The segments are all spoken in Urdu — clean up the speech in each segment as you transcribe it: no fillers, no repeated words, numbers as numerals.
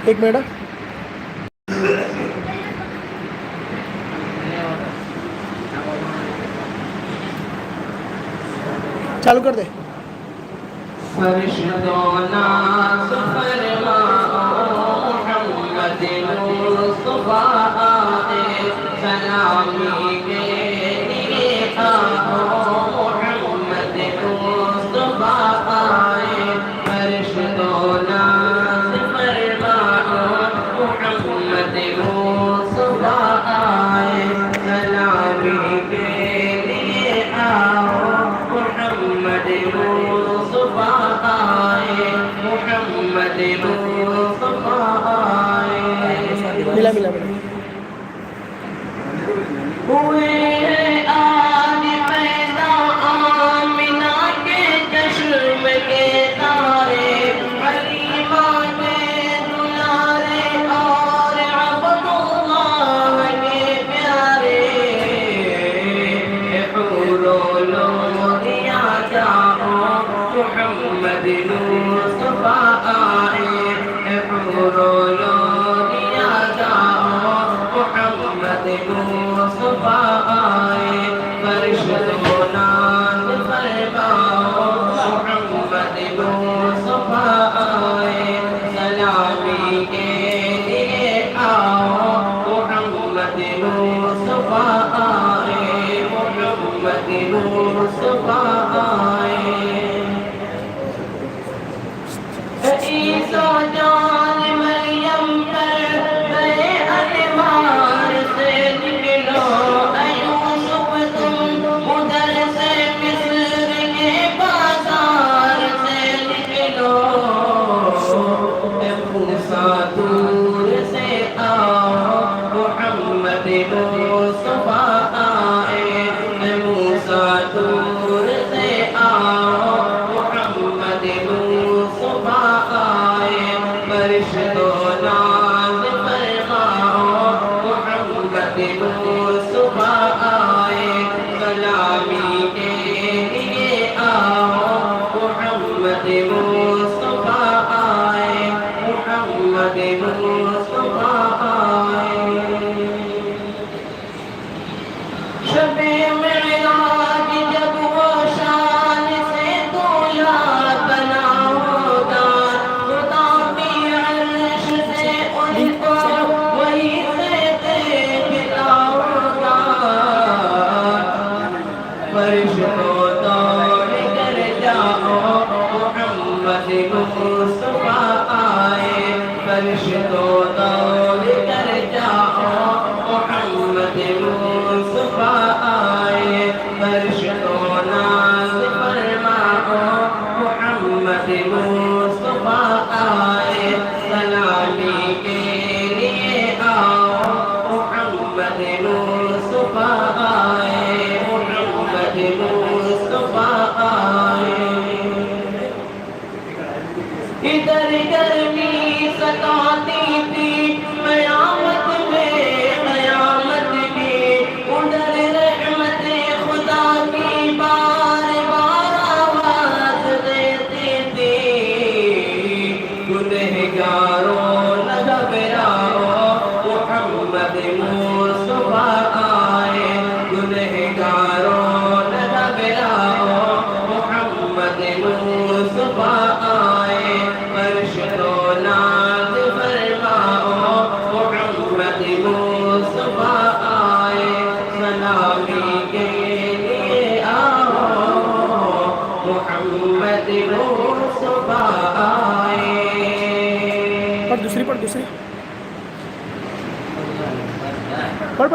ایک منٹ چالو کر دے. ملا ملا ملا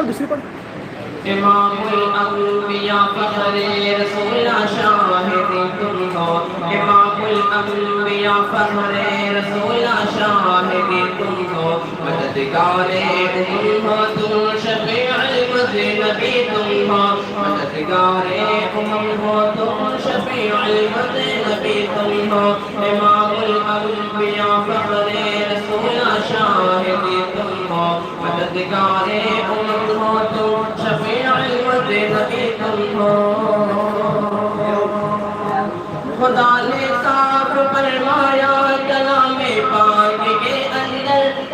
دوسری پڑھ. امام الانبیاء فخر رسول شاہد تم ہو. امام الانبیاء فخر رسول شاہد تم ہو. مددگار امم ہو تم شفیع المذنبی تم ہو. مددگار امم ہو تم شفیع المذنبی تم ہو. امام الانبیاء فخر رسول شاہد تم ہو. مددگار امم ہو تم شفیع المذنبی تم ہو. خدا نے صاف فرمایا کلام پاک کے اندر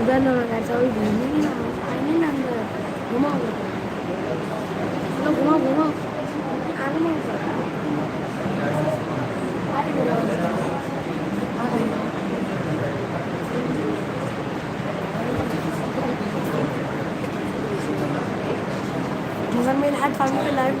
udah nggak tahu ini nangga gua mau aku mau bukan main hard kami ke live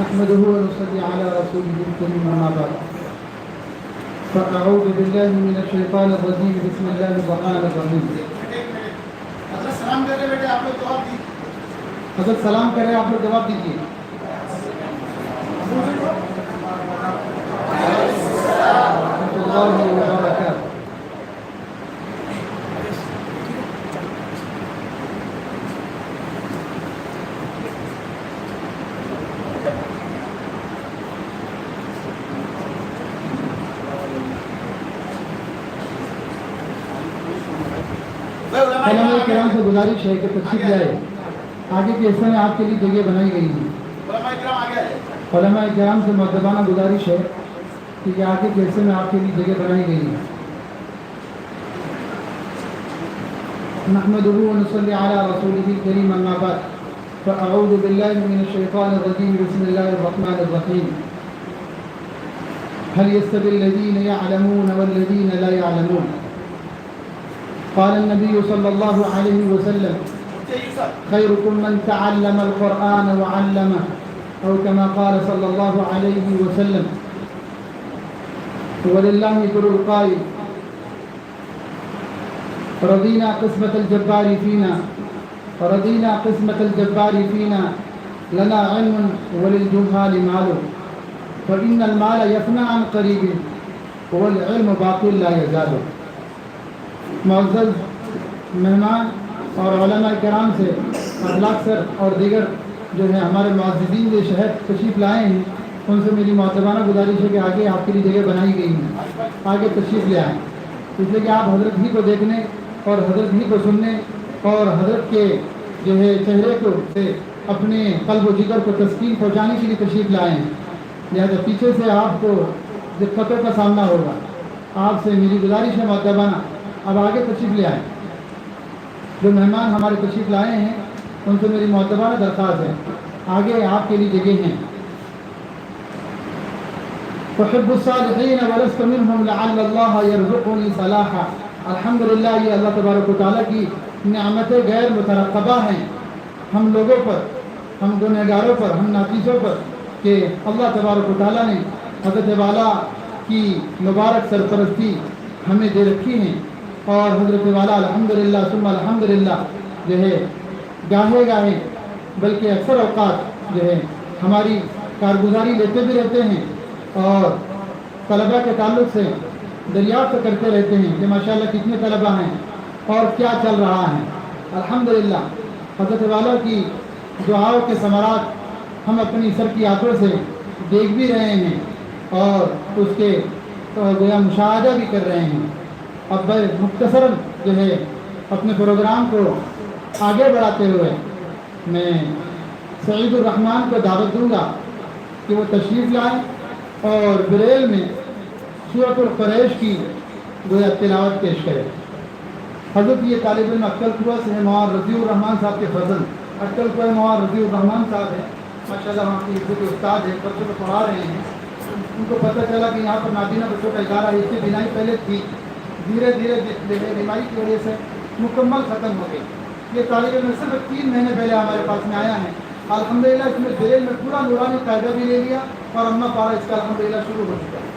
نحمده ونصلي على رسوله الكريم أما بعد فأعوذ بالله من الشيطان الرجيم بسم الله الرحمن الرحيم حضرت سلام کر رہے بیٹے آپ لوگ جواب دیجیے حضرت سلام کر رہے آپ لوگ جواب دیجیے ورحمۃ اللہ وبرکاتہ علماء کرام سے گزارش ہے کہ تشریف لے آئے. آگے کے حصے میں آپ کے لیے جگہ بنائی گئی ہے. علماء کرام سے مؤدبانہ گزارش ہے کہ آگے کے حصے میں آپ کے لیے جگہ بنائی گئی ہے. نحمده ونصلي على رسوله الكريم اما بعد فاعوذ بالله من الشيطان الرجيم بسم الله الرحمن الرحيم. هل يستوي الذين يعلمون والذين لا يعلمون؟ قال النبي صلى الله عليه وسلم خيركم من تعلم القرآن وعلمه أو كما قال صلى الله عليه وسلم. ولله در القائل رضينا قسمة الجبار فينا رضينا قسمة الجبار فينا لنا علم وللجهال مال فإن المال يفنى عن قريب والعلم باقي لا يزال. معزز مہمان اور علماء کرام سے اخلاق سر اور دیگر جو ہیں ہمارے معززین جو شہر تشریف لائے ہیں ان سے میری معتبانہ گزارش ہے کہ آگے آپ کے لیے جگہ بنائی گئی ہے. آگے تشریف لے آئیں اس لیے کہ آپ حضرت ہی کو دیکھنے اور حضرت ہی کو سننے اور حضرت کے جو ہے چہرے کو سے اپنے قلب و جگر کو تسکین پہنچانے کے لیے تشریف لائے ہیں. لہٰذا پیچھے سے آپ کو دقتوں کا سامنا ہوگا. آپ سے میری گزارش ہے معتبانہ اب آگے تشریف لے آئیں. جو مہمان ہمارے تشریف لائے ہیں ان سے میری معتبانہ درخواست ہے آگے آپ کے لیے جگہ ہیں. احب الصالحین ولست منهم لعل اللہ یرزقنی صلاحا. الحمدللہ یہ اللہ تبارک و تعالیٰ کی نعمتیں غیر مترقبہ ہیں ہم لوگوں پر، ہم گنہگاروں پر، ہم ناقصوں پر کہ اللہ تبارک و تعالیٰ نے حضرت والا کی مبارک سرپرستی ہمیں دے رکھی ہیں. اور حضرت والا الحمدللہ ثم الحمدللہ جو ہے گاہے گاہے بلکہ اکثر اوقات جو ہے ہماری کارگزاری لیتے بھی رہتے ہیں اور طلباء کے تعلق سے دریافت کرتے رہتے ہیں کہ ماشاءاللہ کتنے طلباء ہیں اور کیا چل رہا ہے. الحمدللہ حضرت والا کی دعاؤں کے ثمرات ہم اپنی سر کی آنکھوں سے دیکھ بھی رہے ہیں اور اس کے گویا مشاہدہ بھی کر رہے ہیں. اب مختصراً جو ہے اپنے پروگرام کو آگے بڑھاتے ہوئے میں سعید الرحمان کو دعوت دوں گا کہ وہ تشریف لائیں اور بریل میں سورۃ القریش کی گویا تلاوت پیش کرے. حضرت یہ طالب علم اٹکل کوہ سے ہیں، مولانا رضی الرحمان صاحب کے فضل. اٹکل کوہ مولانا رضی الرحمان صاحب ہیں ماشاءاللہ وہاں کی عزت استاد ہیں، بچوں کو پڑھا رہے ہیں. ان کو پتہ چلا کہ یہاں پر نابینا بچوں کا ادارہ ہے، اس کی بینائی پہلے تھی، دھیرے دھیرے بیماری کی وجہ سے مکمل ختم ہو گئی. یہ طالب علم صرف 3 مہینے پہلے ہمارے پاس میں آیا ہے. الحمدللہ اس میں بریل میں پورا نورانی قاعدہ بھی لے لیا اور اما پارا اس کا الحمدللہ شروع ہو چکا ہے.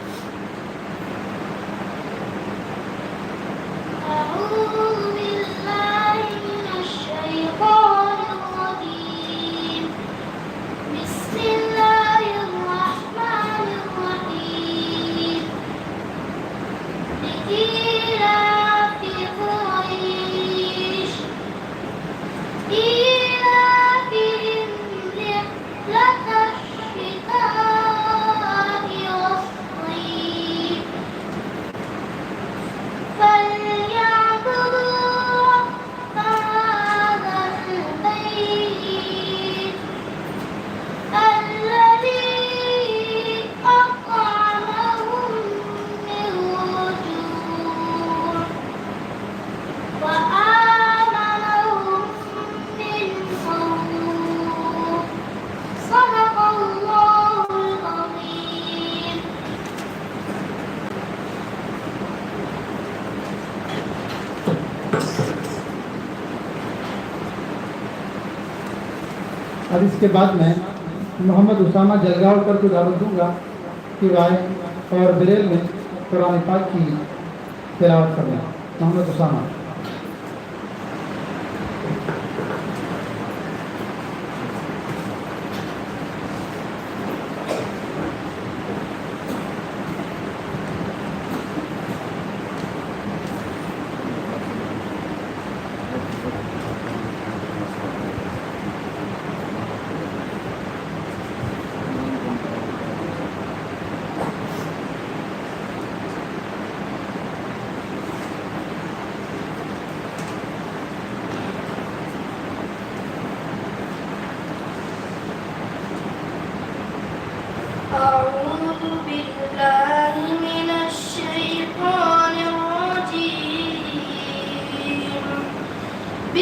اب اس کے بعد میں محمد اسامہ جلگاؤکر کو دعوت دوں گا کہ وہ آئے اور بریل میں قرآن پاک کی تلاوت کریں. محمد اسامہ.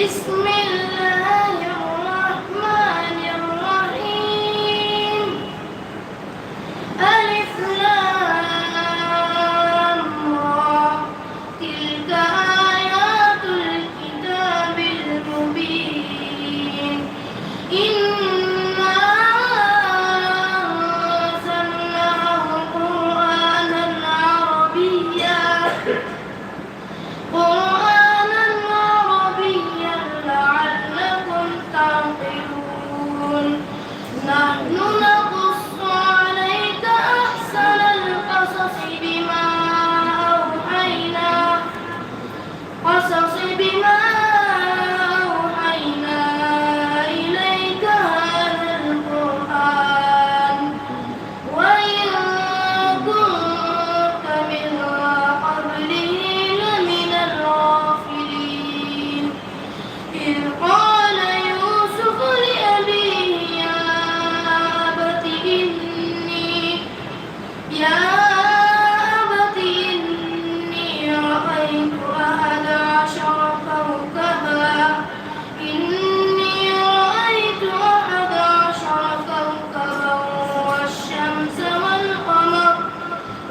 بسم الله الرحمن الرحيم ألف لام را تلك آيات الكتاب المبين إنا أنزلناه قرآنا عربيا لعلكم تعقلون نحن نقص عليك أحسن القصص بما أوحينا إليك هذا القرآن وإن كنت من قبله لمن الغافلين إذ قال يوسف لأبيه يا أبت إني رأيت أحد عشر كوكبا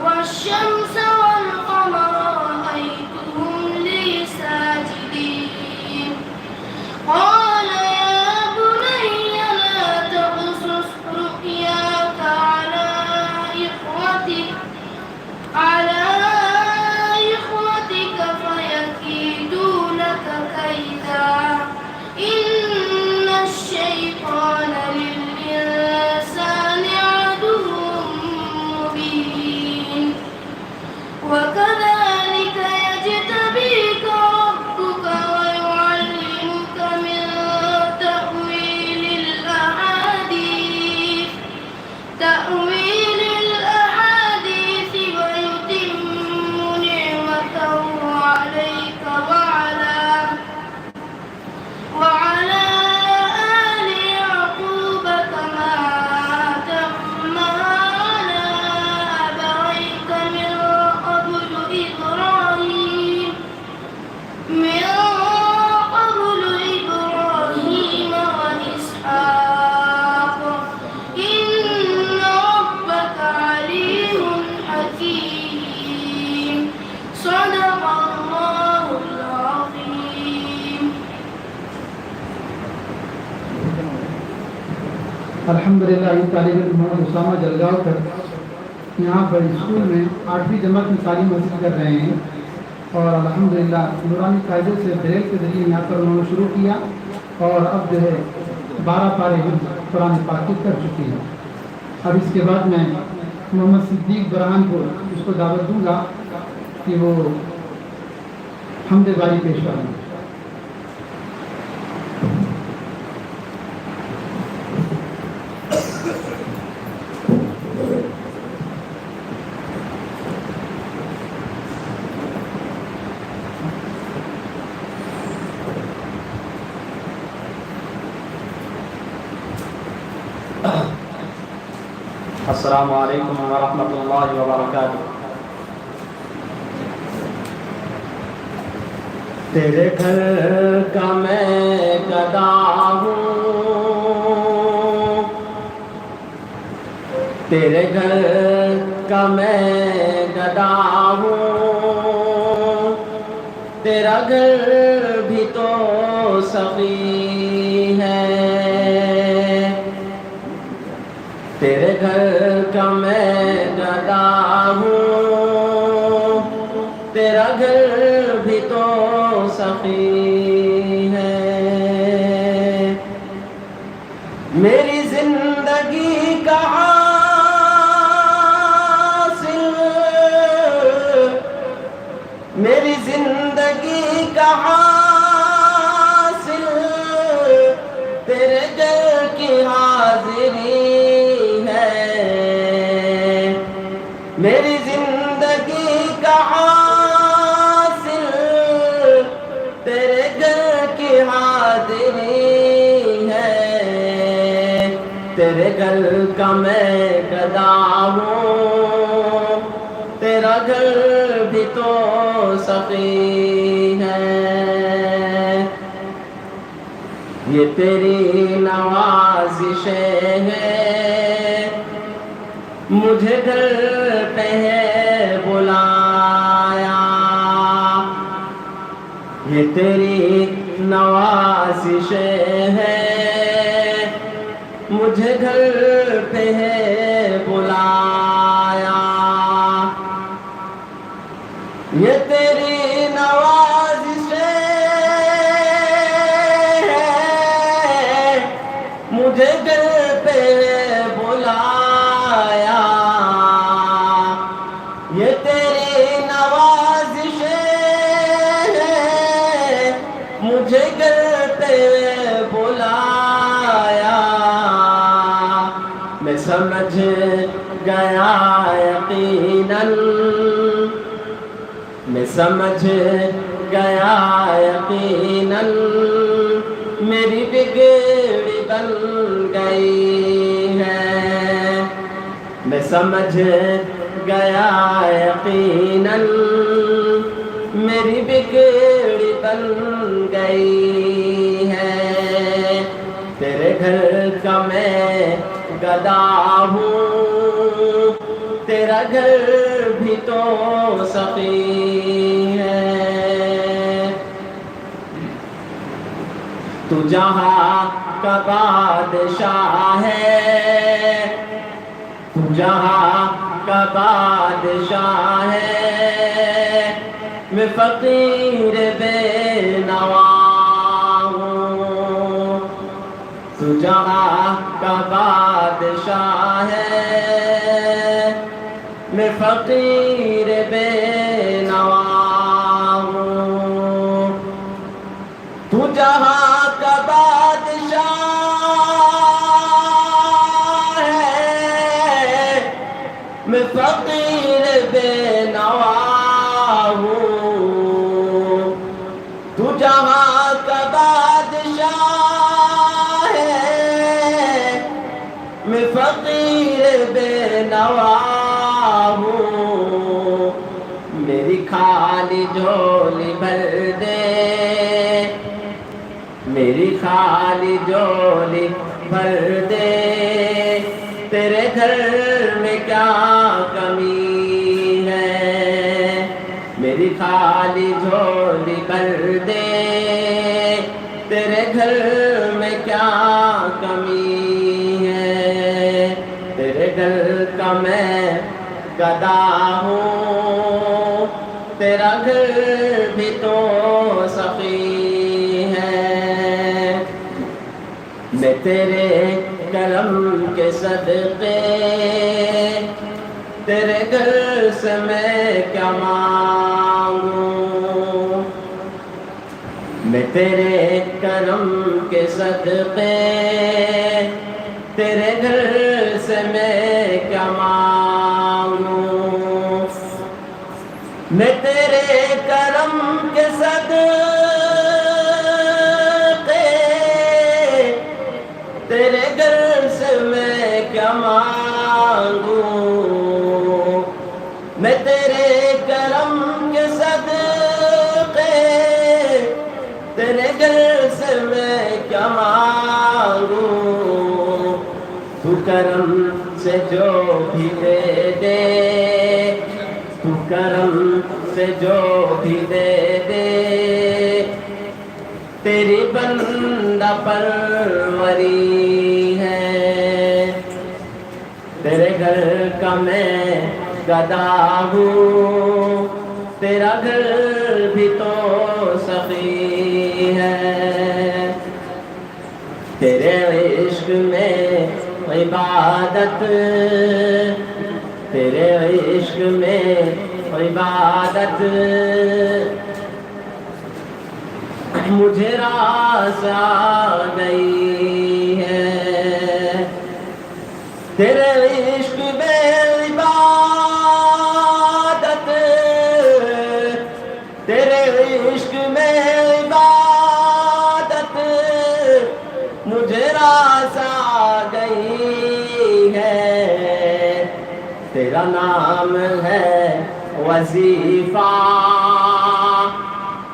والشمس والقمر رأيتهم لي ساجدين قال يا بني لا تقصص رؤياك على إخوتك فيكيدوا لك كيدا إن الشيطان للإنسان عدو مبين وكذلك يجتبيك ربك ويعلمك من تأويل الأحاديث ويتم نعمته عليك وعلى آل يعقوب كما أتمها على أبويك من قبل إبراهيم وإسحاق إن ربك عليم حكيم صدق الله العظيم. الحمدللہ یہ طالب علم محمد اسامہ جلگاؤ کر یہاں پر اسکول میں 8ویں جماعت میں تعلیم حاصل کر رہے ہیں اور الحمدللہ نورانی قاعدے سے بریل کے ذریعے یہاں پر انہوں نے شروع کیا اور اب جو ہے 12 پارے قرآن پاک کی کر چکی ہیں. اب اس کے بعد میں محمد صدیق برہان کو اس کو دعوت دوں گا کہ وہ حمد باری پیش کریں. السلام علیکم ورحمۃ اللہ وبرکاتہ. تیرے گھر کا میں گدا ہوں، تیرے گھر کا میں گدا ہوں، تیرا گھر بھی تو سخی ہے. تیرے گھر کا میں گدا ہوں، تیرا گھر بھی تو سخی ہے. میری زندگی کا حاصل، میری زندگی کا حاصل تیرے گھر کی حاضری. میری زندگی کا حاصل تیرے گھر کی حاضری ہے. تیرے گھر کا میں گدا ہوں، تیرا گھر بھی تو سخی ہے. یہ تیری نوازشیں ہیں مجھے گھر پہ ہے بلایا یہ تیری نوازشیں ہیں مجھے گھر پہ ہے بلایا یہ تیری نوازشیں ہیں مجھے گھر پہ بلایا یہ تیری نوازشیں ہیں مجھے گھر پہ بلایا میں سمجھ گیا یقیناً میں سمجھ گیا یقیناً میری بگڑی بن گئی ہے میں سمجھ گیا یقیناً میری بگڑی بن گئی ہے تیرے گھر کا میں گدا ہوں تیرا گھر بھی تو سخی ہے تو جہاں کا بادشاہ ہے تو جہاں کا بادشاہ ہے میں فقیر بے نوا ہوں تو جہاں کا بادشاہ ہے میں فقیر بے نوا ہوں تو جہاں کا بادشاہ ہے میں فقیر بے نوا ہوں تو جہاں کا بادشاہ ہے میں فقیر بے نوا ہوں میری خالی جھولی بھر دے میری خالی جھولی بھر دے تیرے گھر میں کیا کمی ہے میری خالی جھولی بھر دے تیرے گھر میں کیا کمی ہے تیرے گھر کا میں گدا ہوں تیرا گھر بھی تو سخی ہے میں تیرے کرم کے صدقے تیرے گھر سے میں کیا مانگوں میں تیرے کرم کے صدقے تیرے گھر سے میں کیا مانگوں میں تیرے کرم کے صدقے تیرے گھر سے میں کیا مانگوں میں تیرے کرم کے صدقے تیرے گھر سے میں کیا مانگوں تو کرم سے جو بھی دے دے تو کرم سے جو بھی دے دے تیری بندہ پروری ہے تیرے گھر کا میں گدا ہوں تیرا گھر بھی تو سخی ہے تیرے عشق میں عبادت تیرے عشق میں عبادت مجھے راس آ گئی ہے تیرے عشق میں عبادت تیرے عشق میں عبادت مجھے راس آ گئی ہے تیرا نام ہے وظیفہ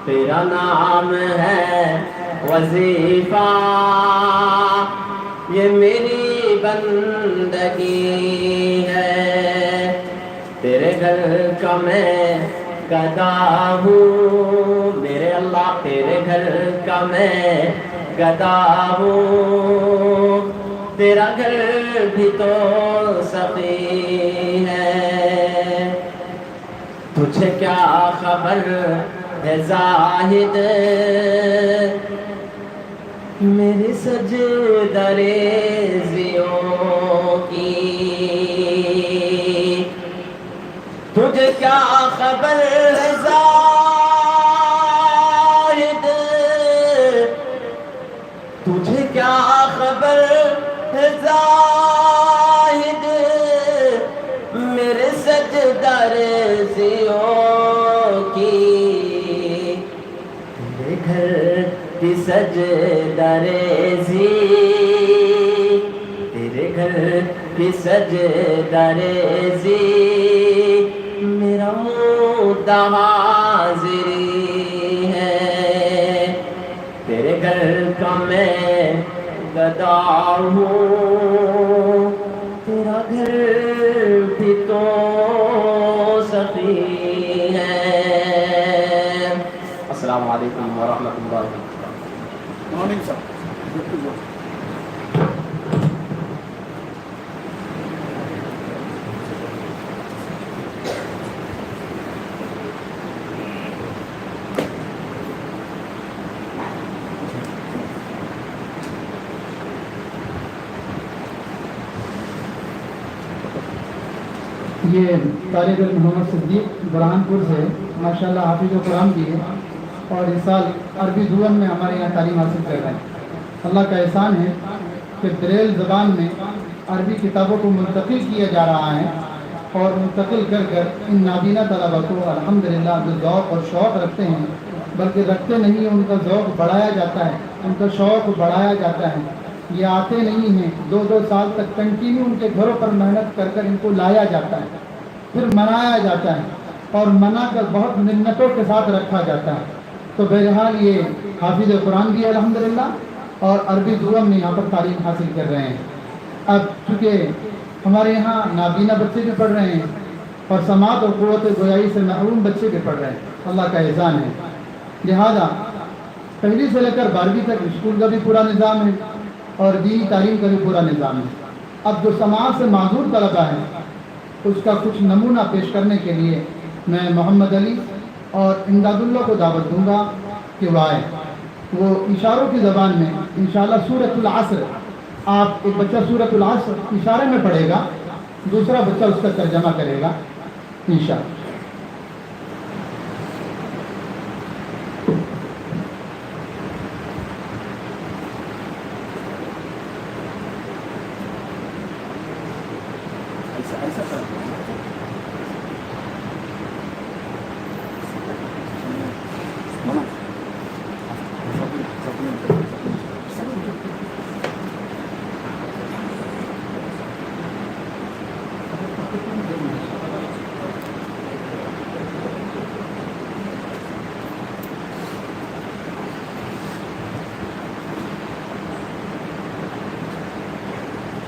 تیرا نام ہے وظیفہ یہ میری بندگی ہے، تیرے گھر کا میں گدا ہوں میرے اللہ، تیرے گھر کا میں گدا ہوں، تیرا گھر بھی تو سخی ہے، تجھے کیا خبر ہے زاہد میری سجدہ ریزیوں کی، تجھے کیا خبر ہے زاہد، تجھے کیا خبر ہے زاہد میرے سجدہ ریزیوں کی، تیرے گھر کی سجدہ ریزی، تیرے گھر کی سجدہ ریزی میرا مدعا حاضری ہے، تیرے گھر کا میں گدا ہوں، تیرا گھر بھی تو سخی ہے۔ السلام علیکم ورحمۃ اللہ وبرکاتہ۔ مارننگ سر، یہ طالب علم محمد صدیق برہان پور سے ماشاءاللہ حافظ قرآن بھی ہے، اور اس سال عربی زبان میں ہمارے یہاں تعلیم حاصل کر رہے ہیں۔ اللہ کا احسان ہے کہ بریل زبان میں عربی کتابوں کو منتقل کیا جا رہا ہے، اور منتقل کر کر ان نابینا طلبہ کو الحمدللہ جو ذوق اور شوق رکھتے ہیں، بلکہ رکھتے نہیں، ان کا ذوق بڑھایا جاتا ہے، ان کا شوق بڑھایا جاتا ہے۔ یہ آتے نہیں ہیں، 2 سال تک کنٹینیو ان کے گھروں پر محنت کر کر ان کو لایا جاتا ہے، پھر منایا جاتا ہے، اور منا کر بہت منتوں کے ساتھ رکھا جاتا ہے۔ تو بہرحال یہ حافظ قرآن بھی ہے الحمدللہ، اور عربی زبان میں یہاں پر تعلیم حاصل کر رہے ہیں۔ اب چونکہ ہمارے یہاں نابینا بچے بھی پڑھ رہے ہیں، اور سماعت اور قوت گویائی سے محروم بچے بھی پڑھ رہے ہیں، اللہ کا احسان ہے۔ لہذا پہلی سے لے کر 12ویں تک اسکول کا بھی پورا نظام ہے، اور دینی تعلیم کا بھی پورا نظام ہے۔ اب جو سماعت سے معذور طلبہ ہیں، اس کا کچھ نمونہ پیش کرنے کے لیے میں محمد علی اور امداد اللہ کو دعوت دوں گا کہ وہ آئے۔ وہ اشاروں کی زبان میں انشاءاللہ سورۃ العصر، آپ ایک بچہ سورۃ العصر اشارے میں پڑھے گا، دوسرا بچہ اس کا ترجمہ کرے گا انشاءاللہ۔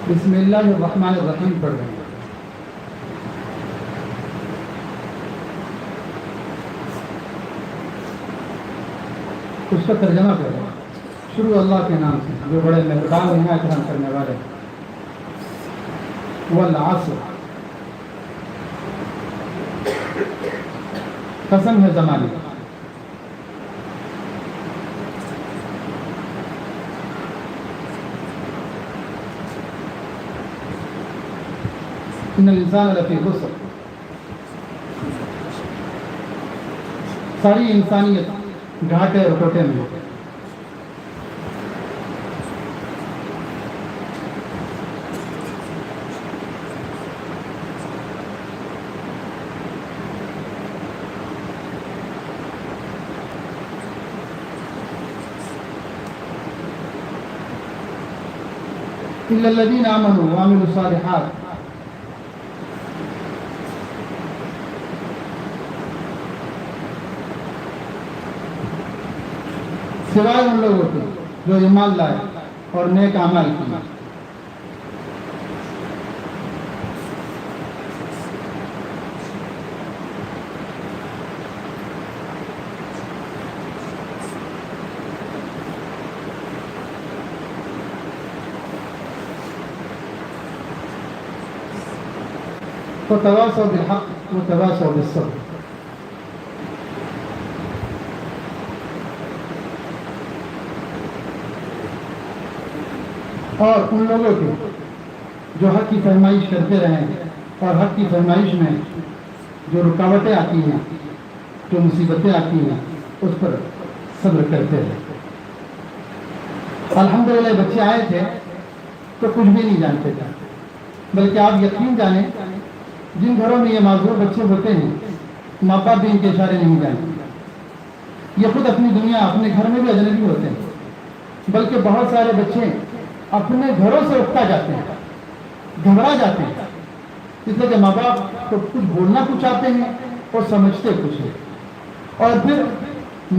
بسم اللہ الرحمن الرحیم پڑھ رہے ہیں۔ اس کا ترجمہ کر رہے ہیں۔ شروع اللہ کے نام سے جو بڑے مہربان ہیں، کرم کرنے والے۔ والعصر، قسم ہے زمانے، ان الانسان لفی خسر، ساری انسانیت گھاٹے اور ٹوٹے میں ہے۔ الا الذین آمنوا وعملوا الصالحات، سوائے ان لوگوں کے جو ایمان لائے اور نیک اعمال کیے. وتواصوا بالحق وتواصوا بالصبر. اور ان لوگوں کے جو حق کی فرمائش کرتے رہیں اور حق کی فرمائش میں جو رکاوٹیں آتی ہیں، جو مصیبتیں آتی ہیں، اس پر صبر کرتے رہیں. الحمدللہ بچے آئے تھے تو کچھ بھی نہیں جانتے تھے، بلکہ آپ یقین جانیں جن گھروں میں یہ معذور بچے ہوتے ہیں ماں باپ بھی ان کے اشارے نہیں جانتے. یہ خود اپنی دنیا اپنے گھر میں بھی اجنبی ہوتے ہیں، بلکہ بہت سارے بچے اپنے گھروں سے اکتا جاتے ہیں، گھبرا جاتے ہیں، اس لیے کہ ماں باپ کو کچھ بولنا کچھ آتے ہیں اور سمجھتے کچھ ہے. اور پھر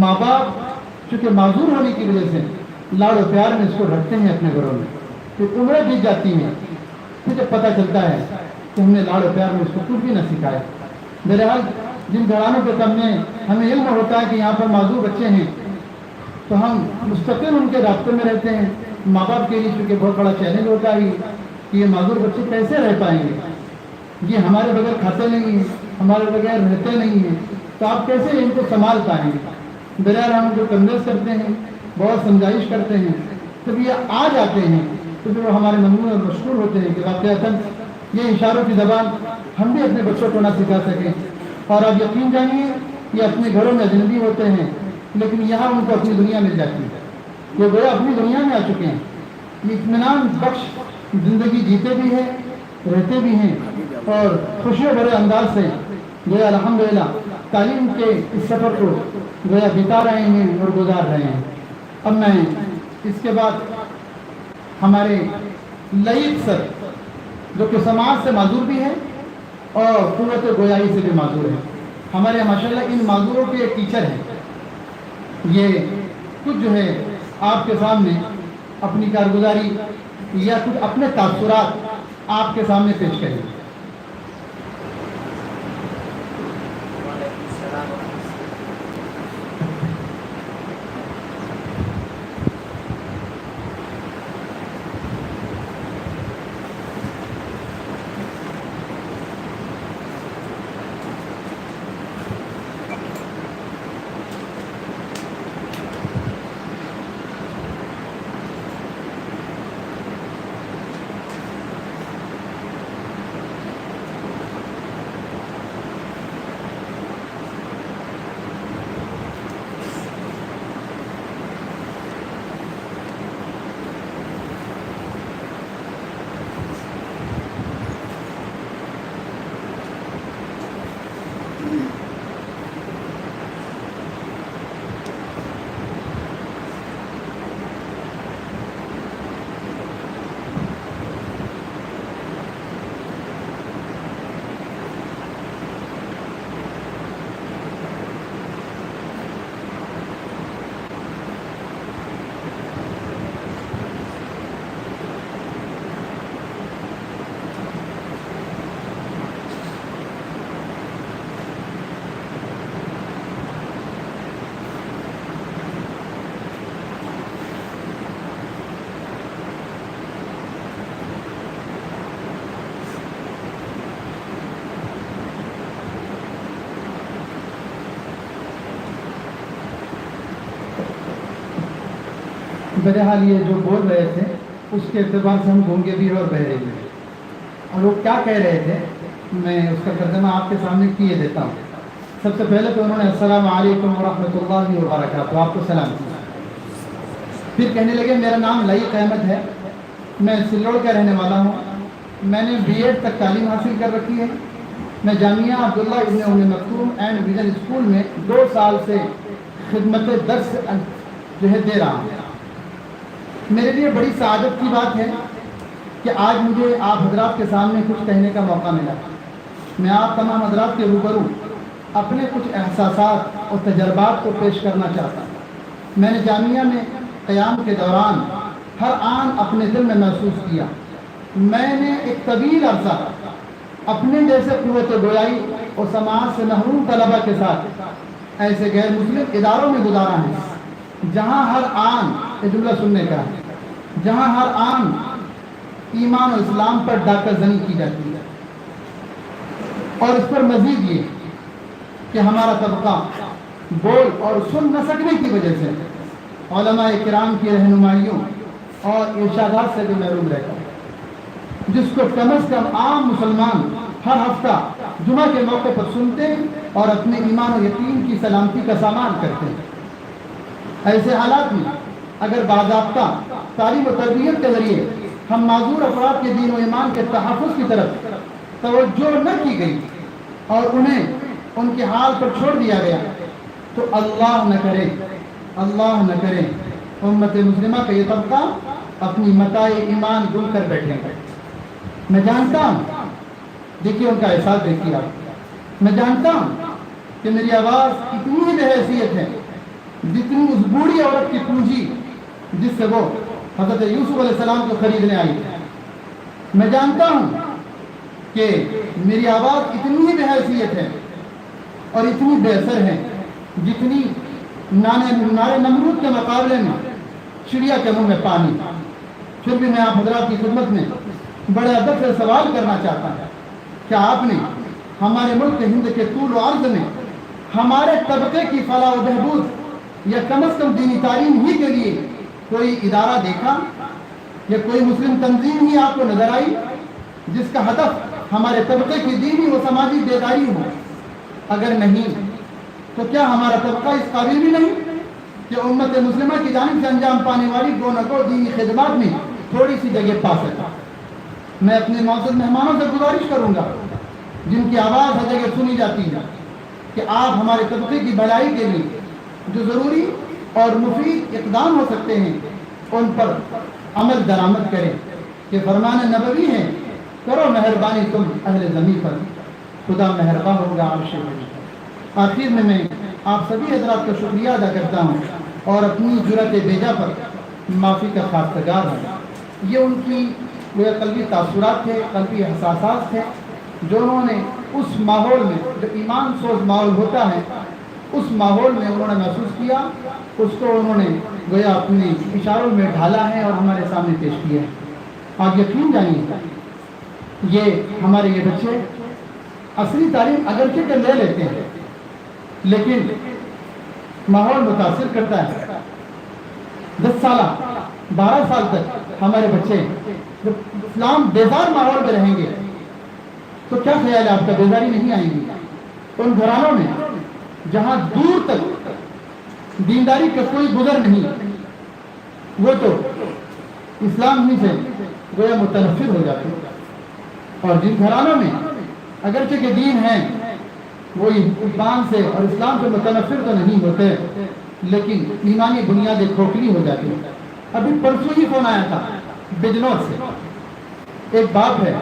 ماں باپ چونکہ معذور ہونے کی وجہ سے لاڑ و پیار میں اس کو رکھتے ہیں اپنے گھروں میں، پھر عمریں بیت جاتی ہیں، پھر جب پتہ چلتا ہے کہ ہم نے لاڑ و پیار میں اس کو کچھ بھی نہ سکھایا. بہرحال جن گھرانوں کے سامنے ہمیں علم ہوتا ہے کہ یہاں پر معذور بچے ہیں تو ہم مستقل ان کے رابطے میں رہتے ہیں. ماں باپ کے لیے چونکہ بہت بڑا چیلنج ہوتا ہے کہ یہ معذور بچے کیسے رہ پائیں گے، یہ ہمارے بغیر کھاتے نہیں ہیں، ہمارے بغیر رہتے نہیں ہیں، تو آپ کیسے ان کو سنبھال پائیں گے. بہرحال ہم ان کو کنوینس کرتے ہیں، بہت سمجھائش کرتے ہیں، جب یہ آ جاتے ہیں تو پھر وہ ہمارے ممنون اور مشکور ہوتے ہیں کہ واقعتاً یہ اشاروں کی زبان ہم بھی اپنے بچوں کو نہ سکھا سکیں. اور آپ یقین جانیے یہ اپنے گھروں میں اجنبی ہوتے ہیں لیکن یہاں ان کو اپنی دنیا مل جاتی ہے. یہ گویا اپنی دنیا میں آ چکے ہیں، یہ اطمینان بخش زندگی جیتے بھی ہیں، رہتے بھی ہیں اور خوشیوں بھرے انداز سے گویا الحمدللہ تعلیم کے اس سفر کو گویا بتا رہے ہیں اور گزار رہے ہیں. اب میں اس کے بعد ہمارے لئیق سر جو کہ سماج سے معذور بھی ہے اور قوت گویائی سے بھی معذور ہے، ہمارے ماشاءاللہ ان معذوروں کے ایک ٹیچر ہیں، یہ کچھ جو ہے آپ کے سامنے اپنی کارگزاری یا کچھ اپنے تاثرات آپ کے سامنے پیش کریں. بہرحال یہ جو بول رہے تھے اس کے اعتبار سے ہم گونگے بھی اور بہرے بھی ہیں. اور وہ کیا کہہ رہے تھے میں اس کا ترجمہ آپ کے سامنے کیے دیتا ہوں. سب سے پہلے تو انہوں نے السلام علیکم ورحمۃ اللہ وبرکاتہ آپ کو سلام کیا. پھر کہنے لگے میرا نام لئیق احمد ہے، میں سلوڑ کا رہنے والا ہوں، میں نے بی ایڈ تک تعلیم حاصل کر رکھی ہے، میں جامعہ عبداللہ ابن ام مکتوم اینڈ ویژن اسکول میں 2 سال سے خدمت درس جو ہے دے رہا ہوں. میرے لیے بڑی سعادت کی بات ہے کہ آج مجھے آپ حضرات کے سامنے کچھ کہنے کا موقع ملا. میں آپ تمام حضرات کے روبرو اپنے کچھ احساسات اور تجربات کو پیش کرنا چاہتا ہوں. میں نے جامعہ میں قیام کے دوران ہر آن اپنے دل میں محسوس کیا، میں نے ایک طویل عرصہ اپنے جیسے قوت گویائی اور سماج سے محروم طلبہ کے ساتھ ایسے غیر مسلم اداروں میں گزارا ہے جہاں ہر آن، یہ جملہ سننے کا ہے، جہاں ہر آن ایمان و اسلام پر ڈاکہ زنی کی جاتی ہے، اور اس پر مزید یہ کہ ہمارا طبقہ بول اور سن نہ سکنے کی وجہ سے علماء کرام کی رہنمائیوں اور ارشادات سے بھی محروم رہتا ہے، جس کو کم از کم عام مسلمان ہر ہفتہ جمعہ کے موقع پر سنتے اور اپنے ایمان و یقین کی سلامتی کا سامان کرتے ہیں۔ ایسے حالات میں اگر باضابطہ تعلیم و تربیت کے ذریعے ہم معذور افراد کے دین و ایمان کے تحفظ کی طرف توجہ نہ کی گئی اور انہیں ان کے حال پر چھوڑ دیا گیا تو اللہ نہ کرے امت مسلمہ کا یہ طبقہ اپنی متاع ایمان گم کر بیٹھے گا۔ میں جانتا ہوں، دیکھیے ان کا احساس دیکھیے آپ، میں جانتا ہوں کہ میری آواز اتنی ہی بے حیثیت ہے جتنی اس بوڑھی عورت کی پونجی جس سے وہ حضرت یوسف علیہ السلام کو خریدنے آئی تھی۔ میں جانتا ہوں کہ میری آواز اتنی ہی بے حیثیت ہے اور اتنی بے اثر ہے جتنی نارے نمرود کے مقابلے میں چڑیا کے منہ میں پانی۔ پھر بھی میں آپ حضرات کی خدمت میں بڑے ادب سے سوال کرنا چاہتا ہوں، کیا آپ نے ہمارے ملک ہند کے طول و عرض میں ہمارے طبقے کی فلاح و بہبود یا کم از کم دینی تعلیم ہی کے لیے کوئی ادارہ دیکھا یا کوئی مسلم تنظیم ہی آپ کو نظر آئی جس کا ہدف ہمارے طبقے کی دینی و سماجی بیداری ہو؟ اگر نہیں تو کیا ہمارا طبقہ اس قابل بھی نہیں کہ امت مسلمہ کی جانب سے انجام پانے والی گو نہ گو دینی خدمات میں تھوڑی سی جگہ پا سکتا؟ میں اپنے معزز مہمانوں سے گزارش کروں گا جن کی آواز ہر جگہ سنی جاتی ہے کہ آپ ہمارے طبقے کی بھلائی کے لیے جو ضروری اور مفید اقدام ہو سکتے ہیں ان پر عمل درآمد کریں، کہ فرمان نبوی ہے، کرو مہربانی تم اہل زمین پر، خدا مہربان ہوگا عرش پر۔ آخر میں آپ سبھی حضرات کا شکریہ ادا کرتا ہوں اور اپنی جرأت بیجا پر معافی کا خواستگار ہوں۔ یہ ان کی وہ قلبی تاثرات تھے، قلبی احساسات تھے جو انہوں نے اس ماحول میں، جو ایمان سوز ماحول ہوتا ہے، اس ماحول میں انہوں نے محسوس کیا، اس کو انہوں نے گویا اپنے اشاروں میں ڈھالا ہے اور ہمارے سامنے پیش کیا ہے۔ آپ یقین جانیے یہ ہمارے یہ بچے اصلی تعلیم اگرچہ کہ لے لیتے ہیں لیکن ماحول متاثر کرتا ہے۔ 10 سالہ 12 سال تک ہمارے بچے جب اسلام بیزار ماحول میں رہیں گے تو کیا خیال ہے آپ کا بیزاری نہیں آئے گی؟ ان گھرانوں میں جہاں دور تک دینداری کا کوئی گزر نہیں، وہ تو اسلام ہی سے گویا متنفر ہو جاتے ہیں، اور جن گھرانوں میں اگرچہ کہ دین ہے وہ ایمان سے اور اسلام سے متنفر تو نہیں ہوتے لیکن ایمانی بنیادیں کھوکھلی ہو جاتی ہیں۔ ابھی پرسوں ہی فون آیا تھا بجنور سے، ایک باپ ہے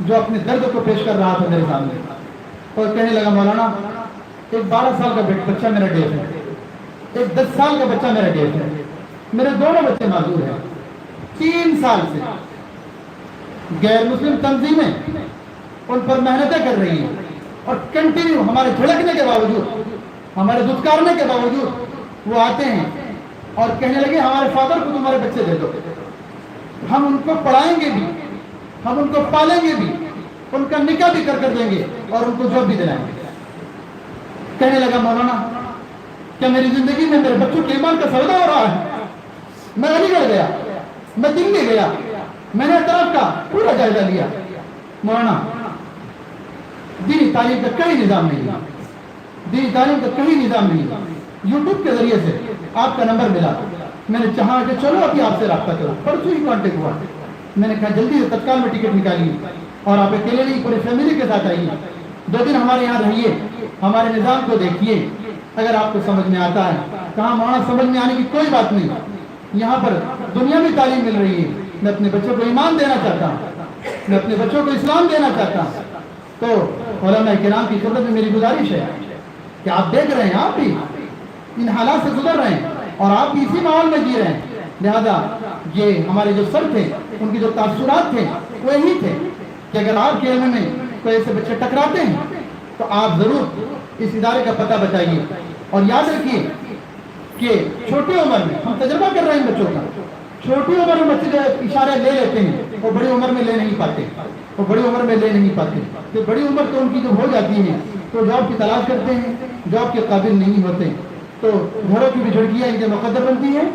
جو اپنے درد کو پیش کر رہا تھا میرے سامنے اور کہنے لگا مولانا ایک 12 سال کا بچہ میرا ڈیف ہے، ایک 10 سال کا بچہ میرا ڈیف ہے، میرے دونوں بچے معذور ہیں، 3 سال سے غیر مسلم تنظیمیں ان پر محنتیں کر رہی ہیں اور کنٹینیو ہمارے جھڑکنے کے باوجود، ہمارے دھتکارنے کے باوجود وہ آتے ہیں اور کہنے لگے ہمارے فادر کو تمہارے بچے دے دو، ہم ان کو پڑھائیں گے بھی، ہم ان کو پالیں گے بھی، ان کا نکاح بھی کر دیں گے اور ان کو جاب بھی دلائیں گے۔ کہنے لگا مولانا کیا میری زندگی میں میرے بچوں کے ایمان کا سودا ہو رہا ہے؟ میں علی گڑھ گیا، میں دلی گیا، میں نے طرف کا پورا جائزہ لیا، مولانا دینی تعلیم کا کہیں نظام نہیں، دینی تعلیم کا کہیں نظام نہیں۔ یوٹیوب کے ذریعے سے آپ کا نمبر ملا، میں نے چاہا کہ چلو ابھی آپ سے رابطہ کرو، پرسوں ہی کانٹیکٹ ہوا، میں نے کہا جلدی سے تتکال میں ٹکٹ نکالیے اور آپ اکیلے نہیں پورے فیملی کے ساتھ آئیے، 2 دن ہمارے یہاں رہیے، ہمارے نظام کو دیکھیے، اگر آپ کو سمجھ میں آتا ہے کہاں مولانا سمجھ میں آنے کی کوئی بات نہیں، یہاں پر دنیا میں تعلیم مل رہی ہے، میں اپنے بچوں کو ایمان دینا چاہتا ہوں، میں اپنے بچوں کو اسلام دینا چاہتا ہوں، تو علماء کرام کی خدمت میں میری گزارش ہے کہ آپ دیکھ رہے ہیں، آپ بھی ان حالات سے گزر رہے ہیں، اور آپ بھی اسی ماحول میں جی رہے ہیں. لہذا یہ ہمارے جو سر تھے ان کے جو تاثرات تھے وہ یہی تھے کہ اگر آپ کے علم میں کوئی ایسے بچے ٹکراتے ہیں تو آپ ضرور اس ادارے کا پتہ بتائیے. اور یاد رکھیے کہ چھوٹی عمر میں ہم تجربہ کر رہے ہیں بچوں کا. چھوٹی عمر میں بچے جو اشارے لے لیتے ہیں وہ بڑی عمر میں لے نہیں پاتے. وہ بڑی عمر میں لے نہیں پاتے. تو بڑی عمر تو ان کی جب ہو جاتی ہے تو جاب کی تلاش کرتے ہیں, جاب کے قابل نہیں ہوتے. تو گھروں کی بھی جھڑکیاں ان کے مقدر بنتی ہیں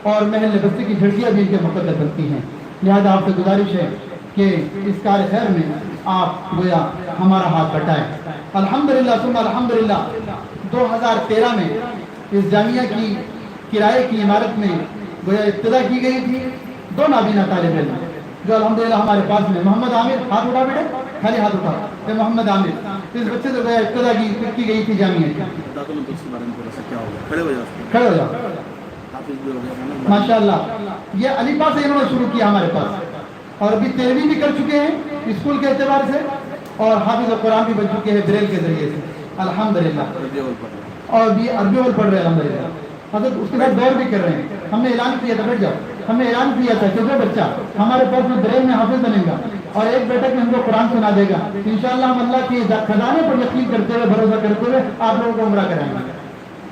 اور محل بستی کی جھڑکیاں بھی ان کے مقدر بنتی ہیں. لہذا آپ سے گزارش ہے کہ اس کار خیر میں آپ گویا ہمارا ہاتھ بٹائیں. الحمدللہ ثم الحمدللہ 2013 میں اس جامعہ کی کرائے کی عمارت میں گویا ابتدا کی گئی تھی. 2 نابینا طالب علم جو الحمدللہ ہمارے پاس میں, محمد عامر, ہاتھ اٹھا بیٹے, خالی ہاتھ اٹھا, یہ محمد عامر, اس بچے سے گویا ابتدا کی گئی تھی جامعہ کی. کھڑے ہو جاؤ. ماشاءاللہ یہ علی پاس سے انہوں نے شروع کیا ہمارے پاس اور ابھی 13ویں بھی کر چکے ہیں اسکول کے اعتبار سے اور حافظ قرآن بھی بن چکے ہیں بریل کے ذریعے سے الحمدللہ, اور بھی عربی اور پڑھ رہے ہیں الحمدللہ. حضرت اس کے بعد دور بھی کر رہے ہیں. ہم نے اعلان کیا تھا, بیٹھ جاؤ, ہم نے اعلان کیا تھا کہ جو بچہ ہمارے پاس میں بریل میں حافظ بنے گا اور ایک بیٹا کہ ہم کو قرآن سنا دے گا, انشاءاللہ ہم اللہ کے خزانے پر یقین کرتے ہوئے بھروسہ کرتے ہوئے آپ لوگوں کو عمرہ کرائیں گے.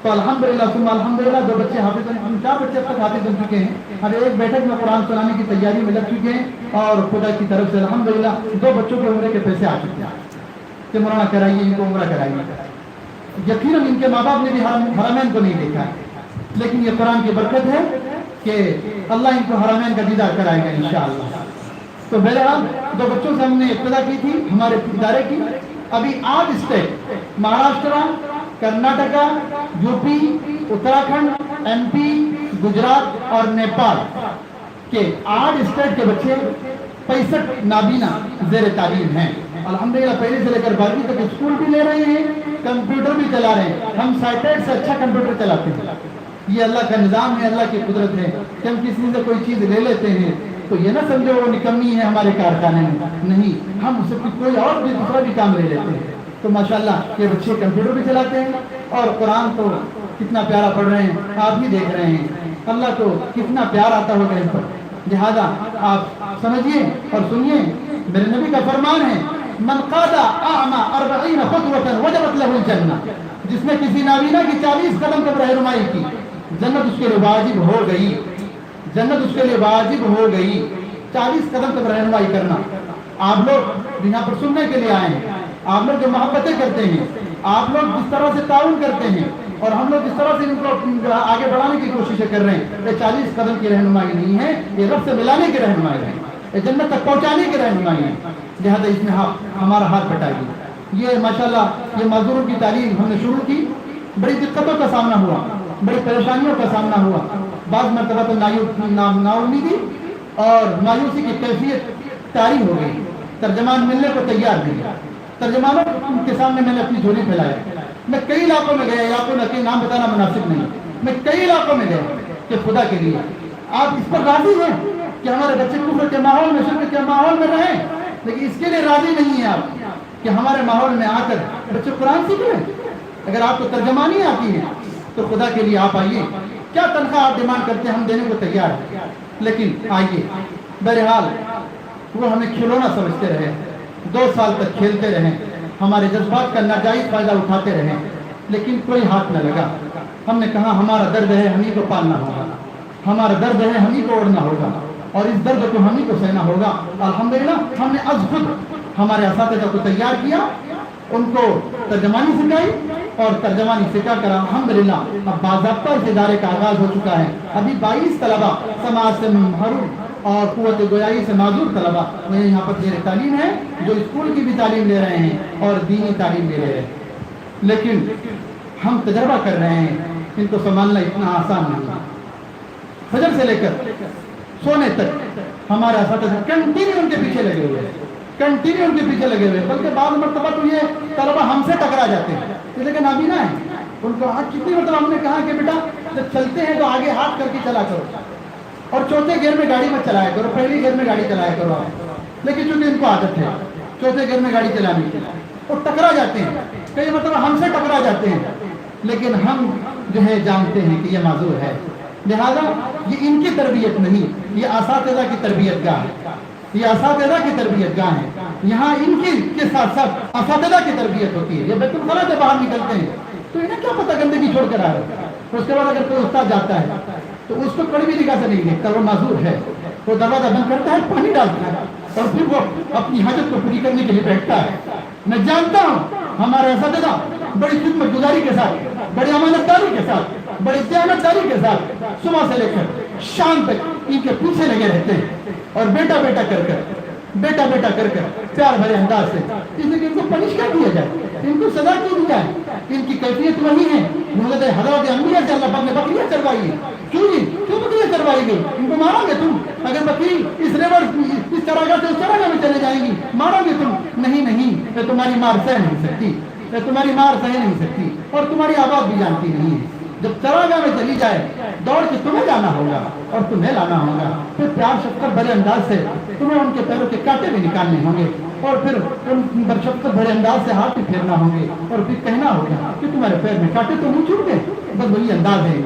تو الحمدللہ ثم الحمدللہ 2 بچے حافظ ہیں. ہم 4 بچے اب تک حافظ بن چکے ہیں. اب ایک بیٹھک میں قرآن سنانے کی تیاری میں لگ چکے ہیں اور خدا کی طرف سے الحمدللہ 2 بچوں کے عمرے کے پیسے آ چکے ہیں کہ مولانا کرائیے, ان کو عمرہ کرائیے. یقیناً ان کے ماں باپ نے بھی حرمین کو نہیں دیکھا ہے, لیکن یہ قرآن کی برکت ہے کہ اللہ ان کو حرمین کا دیدار کرائے گا انشاءاللہ. تو بہرحال 2 بچوں سے ہم نے ابتدا کی تھی ہمارے ادارے کی. ابھی 8 state Maharashtra, Karnataka, U P, Uttarakhand, M P, Gujarat اور نیپال کے 8 اسٹیٹ کے بچے 65 نابینا زیر تعلیم ہیں. الحمدللہ پہلے سے لے کر 12ویں تک اسکول بھی لے رہے ہیں, کمپیوٹر بھی چلا رہے ہیں. ہم سائٹیٹ سے اچھا کمپیوٹر چلاتے ہیں. یہ اللہ کا نظام ہے, اللہ کی قدرت ہے کہ ہم کسی سے کوئی چیز لے لیتے ہیں تو یہ نہ سمجھو وہ نکمی ہے ہمارے کارخانے میں, نہیں, ہم اس سے کوئی اور بھی دوسرا بھی کام لے لیتے ہیں. تو ماشاءاللہ یہ بچے کمپیوٹر بھی چلاتے ہیں اور قرآن تو کتنا پیارا پڑھ رہے ہیں, آپ ہی دیکھ رہے ہیں. اللہ کو کتنا پیار آتا ہوگا ان پر. لہذا آپ سمجھیے اور سنیے, میرے نبی کا فرمان ہے من قاد اعمى 40 خطوة وجبت له الجنہ. جس نے کسی نابینا کی 40 قدم تک رہنمائی کی, جنت اس کے لیے واجب ہو گئی. جنت اس کے لیے واجب ہو گئی 40 قدم تک رہنمائی کرنا. آپ لوگ یہاں پر سننے کے لیے آئے ہیں, آپ لوگ جو محبتیں کرتے ہیں, آپ لوگ جس طرح سے تعاون کرتے ہیں اور ہم لوگ جس طرح سے ان کو آگے بڑھانے کی کوششیں کر رہے ہیں, یہ 40 قدم کی رہنمائی نہیں ہے, یہ رب سے ملانے کی رہنمائی ہے, یہ جنت تک پہنچانے کی رہنمائی ہے. لہذا اس میں ہمارا ہاتھ بٹائیے. یہ ماشاءاللہ یہ معذوروں کی تعلیم ہم نے شروع کی. بڑی دقتوں کا سامنا ہوا, بڑی پریشانیوں کا سامنا ہوا. بعض مرتبہ تو نا امیدی اور مایوسی کی کیفیت طاری ہو گئی. ترجمان ملنے کو تیار نہیں. ترجمانوں کے سامنے میں نے اپنی جھولی پھیلایا. میں کئی علاقوں میں گیا, علاقوں میں کئی نام بتانا مناسب نہیں, میں کئی علاقوں میں گیا کہ خدا کے لیے آپ اس پر راضی ہیں کہ ہمارے بچے کفر کے ماحول میں, شرک کے ماحول میں رہیں, لیکن اس کے لیے راضی نہیں ہیں آپ کہ ہمارے ماحول میں آ کر بچے قرآن سیکھ لیں. اگر آپ کو ترجمانی آتی ہے تو خدا کے لیے آپ آئیے. کیا تنخواہ آپ ڈیمانڈ کرتے ہیں, ہم دینے کو تیار ہیں, لیکن آئیے. بہرحال وہ ہمیں کھلونا سمجھتے رہے, 2 سال تک کھیلتے رہے, ہمارے جذبات کا ناجائز فائدہ اٹھاتے رہے, لیکن کوئی ہاتھ نہ لگا. ہم نے کہا ہمارا درد ہے, ہم ہی کو پالنا ہوگا, ہمارا درد ہے, ہم ہی کو اوڑھنا ہوگا اور اس درد کو ہم ہی کو سہنا ہوگا. الحمدللہ ہم نے از خود ہمارے اساتذہ کو تیار کیا, ان کو ترجمانی سکھائی اور ترجمانی سکھا کر الحمدللہ اب باضابطہ اس ادارے کا آغاز ہو چکا ہے. ابھی 22 طلبہ سماج سے محروم اور قوت گویائی سے معذور طلبہ وہ یہاں پر زیر تعلیم ہے, جو اسکول کی بھی تعلیم لے رہے ہیں اور دینی تعلیم لے رہے ہیں. لیکن ہم تجربہ کر رہے ہیں ان کو سنبھالنا اتنا آسان نہیں. فجر سے لے کر سونے تک ہمارے اساتذہ کنٹینیو ان کے پیچھے لگے ہوئے, کنٹینیو ان کے پیچھے لگے ہوئے. بلکہ بعض مرتبہ تو یہ طلبہ ہم سے ٹکرا جاتے ہیں, لیکن ابھی نہ ہے. ان کو آج کتنی مرتبہ ہم نے کہا کہ بیٹا جب چلتے ہیں تو آگے ہاتھ کر کے چلا کرو اور چوتھے گیئر میں گاڑی مت چلایا کرو, پہلی گیئر میں گاڑی چلایا کرو آپ. لیکن چونکہ ان کو عادت ہے چوتھے گیئر میں گاڑی چلانے کی, وہ ٹکرا جاتے ہیں. کئی مرتبہ ہم سے ٹکرا جاتے ہیں, لیکن ہم جو ہے جانتے ہیں کہ یہ معذور ہے, لہذا یہ ان کی تربیت نہیں، یہ اساتذہ کی تربیت گاہ ہے، یہ اساتذہ کی تربیت گاہ ہے، یہاں ان کی کے ساتھ ساتھ اساتذہ کی تربیت ہوتی ہے۔ یہ بیت الخلا سے باہر نکلتے ہیں تو انہیں کیا پتہ گندگی چھوڑ کر آ رہے ہیں، اس کے بعد اگر کوئی استاد جاتا ہے تو اس کو کڑی بھی نگاہ سے نہیں دیکھتا، وہ معذور ہے، وہ دروازہ بند کرتا ہے، پانی ڈالتا ہے اور پھر وہ اپنی حاجت کو پوری کرنے کے لیے بیٹھتا ہے۔ میں جانتا ہوں ہمارے اساتذہ بڑی خدمت گزاری کے ساتھ، بڑی امانت داری کے ساتھ، بڑی دیانت داری کے ساتھ صبح سے لے کر شام تک ان کے پیچھے لگے رہتے ہیں اور بیٹا بیٹا کر پیار بھرے انداز سے، اس لیے کہ ان کو پنش کیا کیا جائے، ان کو سزا کیوں دی جائے؟ ان کی کیفیت وہی ہے حضرت انبیاء سے اللہ پاک نے بکریاں چروائی ہیں۔ کیوں بکریاں چروائی گئی؟ ان کو مارو گے تم؟ اگر بکری اس چراگاہ سے اس چراگاہ میں چلے جائیں گی، مارو گے تم؟ نہیں، یہ تمہاری مار سہ نہیں سکتی، یہ تمہاری مار سہ نہیں سکتی اور تمہاری آواز بھی جانتی نہیں ہے۔ جب چراگاہ میں چلی جائے دوڑ کے تمہیں جانا ہوگا اور تمہیں لانا ہوگا، پھر پیار شفقت بھرے انداز سے تمہیں ان کے پیروں کے کانٹے بھی نکالنے ہوں گے اور پھر ان پر شفقت بھرے انداز سے ہاتھ بھی پھیرنا ہوں گے اور پھر کہنا ہوگا کہ تمہارے پیر میں کانٹے تو نہیں چھوٹ گئے۔ بس وہی انداز ہے۔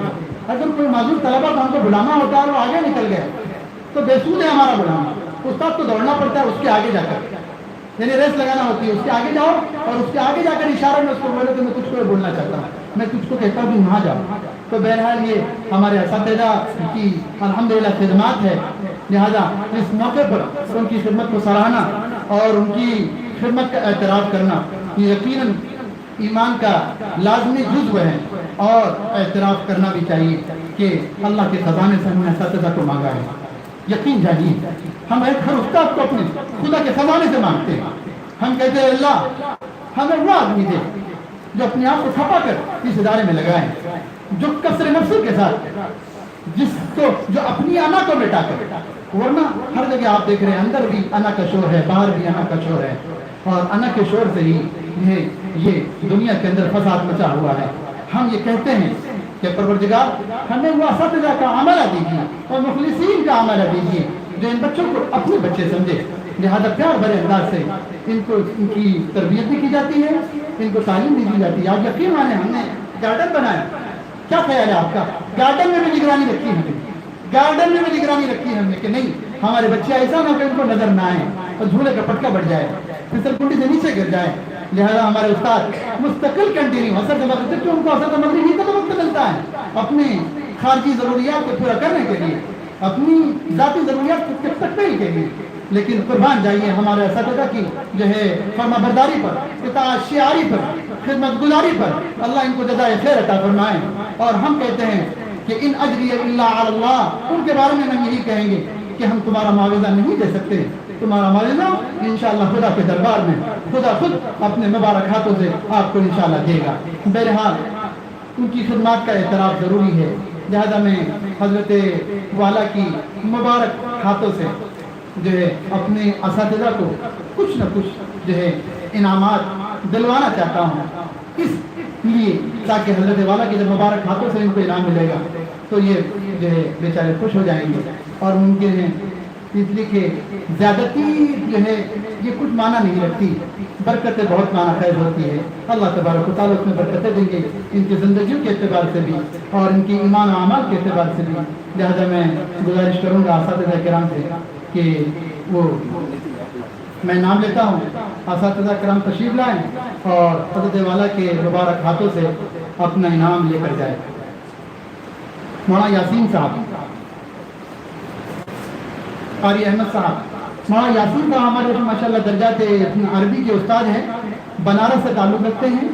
اگر کوئی معذور طلبہ کو ہم کو بلانا ہوتا ہے اور وہ آگے نکل گئے تو بے سود ہے ہمارا بلانا، استاد کو دوڑنا پڑتا ہے اس کے آگے جا کر، یعنی ریس لگانا ہوتی ہے، اس کے آگے جاؤ اور اس کے آگے جا کر اشارہ میں اس کو بولو کہ میں تجھ کو بولنا چاہتا ہوں، میں تجھ کو کہتا ہوں کہ وہاں جاؤ۔ تو بہرحال یہ ہمارے اساتذہ کی الحمدللہ خدمات ہے، لہذا اس موقع پر ان کی خدمت کو سراہنا اور ان کی خدمت کا اعتراف کرنا یہ یقیناً ایمان کا لازمی جزو ہے اور اعتراف کرنا بھی چاہیے کہ اللہ کے خزانے سے ہم نے اساتذہ کو مانگا ہے۔ یقین جانیے ہم ہر استاد کو اپنے خدا کے خزانے سے مانگتے ہیں، ہم کہتے ہیں اللہ ہمیں وہ آدمی دے جو اپنے آپ کو کھپا کر اس ادارے میں لگائے، جو کثر نفس کے ساتھ جو اپنی انا کو مٹا کر، ورنہ ہر جگہ آپ دیکھ رہے ہیں اندر بھی انا کا شور ہے، باہر بھی انا کا شور ہے اور انا کے شور سے ہی یہ دنیا کے اندر فساد مچا ہوا ہے۔ ہم یہ کہتے ہیں کہ پروردگار ہمیں وہ اساتذہ کا عملہ دیجیے اور مخلصین کا عملہ دیجیے جو ان بچوں کو اپنے بچے سمجھے، لہذا پیار بھرے انداز سے ان کی تربیت بھی کی جاتی ہے، ان کو تعلیم بھی دی جاتی ہے۔ آپ یقین مانیں ہم نے گارڈن بنایا، کیا خیال ہے آپ کا؟ گارڈن میں بھی نگرانی رکھی ہم نے، گارڈن میں بھی نگرانی رکھی ہم نے کہ نہیں ہمارے بچے ایسا نہ کہ ان کو نظر نہ آئے اور جھولے کا پٹکا بڑھ جائے، پھسل کنڈی سے نیچے گر جائے۔ لہذا ہمارے استاد مستقل کنٹینیو اثر جب ان کو اثر مغربی کا وقت ملتا ہے اپنی خارجی ضروریات کو پورا کرنے کے لیے، اپنی ذاتی ضروریات کو تکمیل کے لیے، لیکن قربان جائیے ہمارے اساتذہ کی جو ہے فرما برداری پر، اطاعت شعاری پر، خدمت گزاری پر اللہ ان کو جزائے خیر عطا فرمائے۔ اور ہم کہتے ہیں کہ ان اجری الا علی اللہ، ان کے بارے میں ہم یہی کہیں گے کہ ہم تمہارا معاوضہ نہیں دے سکتے، تمہارا معاوضہ انشاءاللہ خدا کے دربار میں خدا خود اپنے مبارک ہاتھوں سے آپ کو انشاءاللہ دے گا۔ بہرحال ان کی خدمات کا اعتراف ضروری ہے، لہذا میں حضرت والا کی مبارک ہاتھوں سے جو ہے اپنے اساتذہ کو کچھ نہ کچھ جو ہے انعامات دلوانا چاہتا ہوں، اس لیے تاکہ حضرت والا کے جب مبارک ہاتھوں سے ان کو انعام ملے گا تو یہ جو ہے بیچارے خوش ہو جائیں گے اور ممکن ہے اس لیے کہ زیادتی جو ہے یہ کچھ معنی نہیں رکھتی، برکتیں بہت معنی خیز ہوتی ہے۔ اللہ تبارک و تعالیٰ اس میں برکتیں دیں گے ان کی زندگیوں کے اعتبار سے بھی اور ان کی ایمان و اعمال کے اعتبار سے بھی۔ لہذا میں گزارش کروں گا اساتذہ کرام سے کہ وہ میں نام لیتا ہوں، اساتذہ کرام تشریف لائیں اور حضرت والا کے مبارک ہاتھوں سے اپنا انعام لے کر جائے۔ مولانا یاسین صاحب، قاری احمد صاحب، مولانا یاسین صاحب ہمارے ماشاءاللہ درجات عربی کے استاد ہیں، بنارس سے تعلق رکھتے ہیں،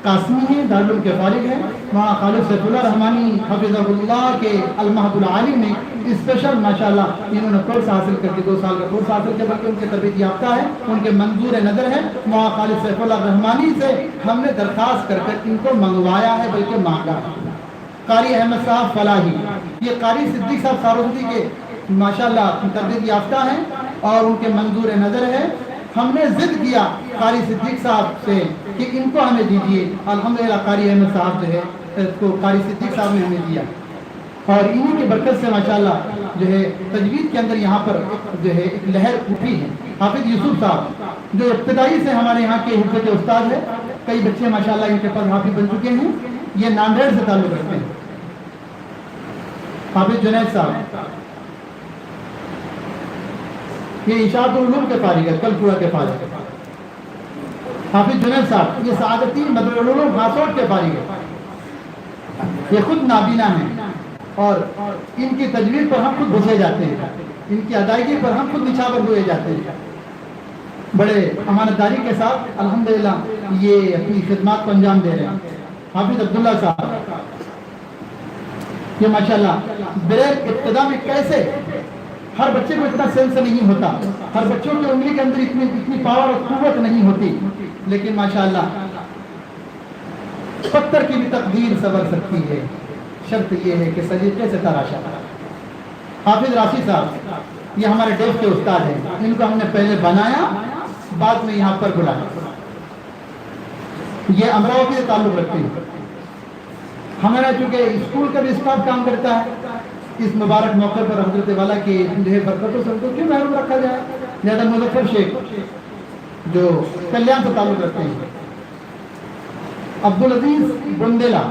قاسمی ہیں، دارالعلوم کے فارغ ہیں۔ وہاں خالد سیف اللہ رحمانی حفظہ اللہ کے المہد العالی میں اسپیشل ماشاءاللہ انہوں نے کورس حاصل کر کے 2 سال کا کورس حاصل کیا، بلکہ ان کے تربیت یافتہ ہے، ان کے منظور نظر ہے۔ وہاں خالد سیف اللہ رحمانی سے ہم نے درخواست کر کر ان کو منگوایا ہے، بلکہ مانگا ہے۔ قاری احمد صاحب فلاحی، یہ قاری صدیق صاحب سارودی کے ماشاءاللہ تربیت یافتہ ہیں اور ان کے منظور نظر ہے۔ ہم نے ضد کیا قاری صدیق صاحب سے کہ ان کو ہمیں دیجیے، الحمدللہ قاری احمد صاحب جو ہے اس کو قاری صدیق صاحب نے ہمیں دیا اور انہی کی برکت سے ماشاءاللہ جو ہے تجوید کے اندر یہاں پر جو ہے ایک لہر اٹھی ہے۔ حافظ یوسف صاحب جو ابتدائی سے ہمارے یہاں کے حفظ کے استاد ہے، کئی بچے ماشاءاللہ ان کے پاس حافظ بن چکے ہیں، یہ ناندیڑ سے تعلق رکھتے ہیں۔ حافظ جنید صاحب، یہ اشاعت العلوم کے فارغ ہے، کل پورا کے فارغ ہے۔ حافظ جنید صاحب یہ سعادتی مدرسۃ ہاسوٹ کے فارغ ہے، یہ خود نابینا ہیں اور ان کی تجویز پر ہم خود گھسے جاتے ہیں، ان کی ادائیگی پر ہم خود نچھاور ہوئے جاتے ہیں۔ بڑے امانت داری کے ساتھ الحمدللہ یہ اپنی خدمات کو انجام دے رہے ہیں۔ حافظ عبداللہ صاحب یہ ماشاءاللہ بریل ابتدا میں کیسے، ہر بچے کو اتنا سینس نہیں ہوتا، ہر بچوں کی انگلی کے اندر اتنی پاور اور قوت نہیں ہوتی، لیکن ماشاءاللہ پتھر کی بھی تقدیر سنور سکتی ہے، شرط یہ ہے کہ سلیقے سے تراشا۔ حافظ راشد صاحب یہ ہمارے ڈیف کے استاد ہیں، ان کو ہم نے پہلے بنایا بعد میں یہاں پر بلایا۔ یہ امراوتی سے تعلق رکھتے ہیں، ہمارا چونکہ اسکول کا بھی اسٹاف کام کرتا ہے، اس مبارک موقع پر حضرت والا کی برکتوں سے کو کیوں محروم رکھا جائے۔ لہذا مظفر شیخ جو کلیان سے تعلق رکھتے ہیں، عبدالعزیز بندیلا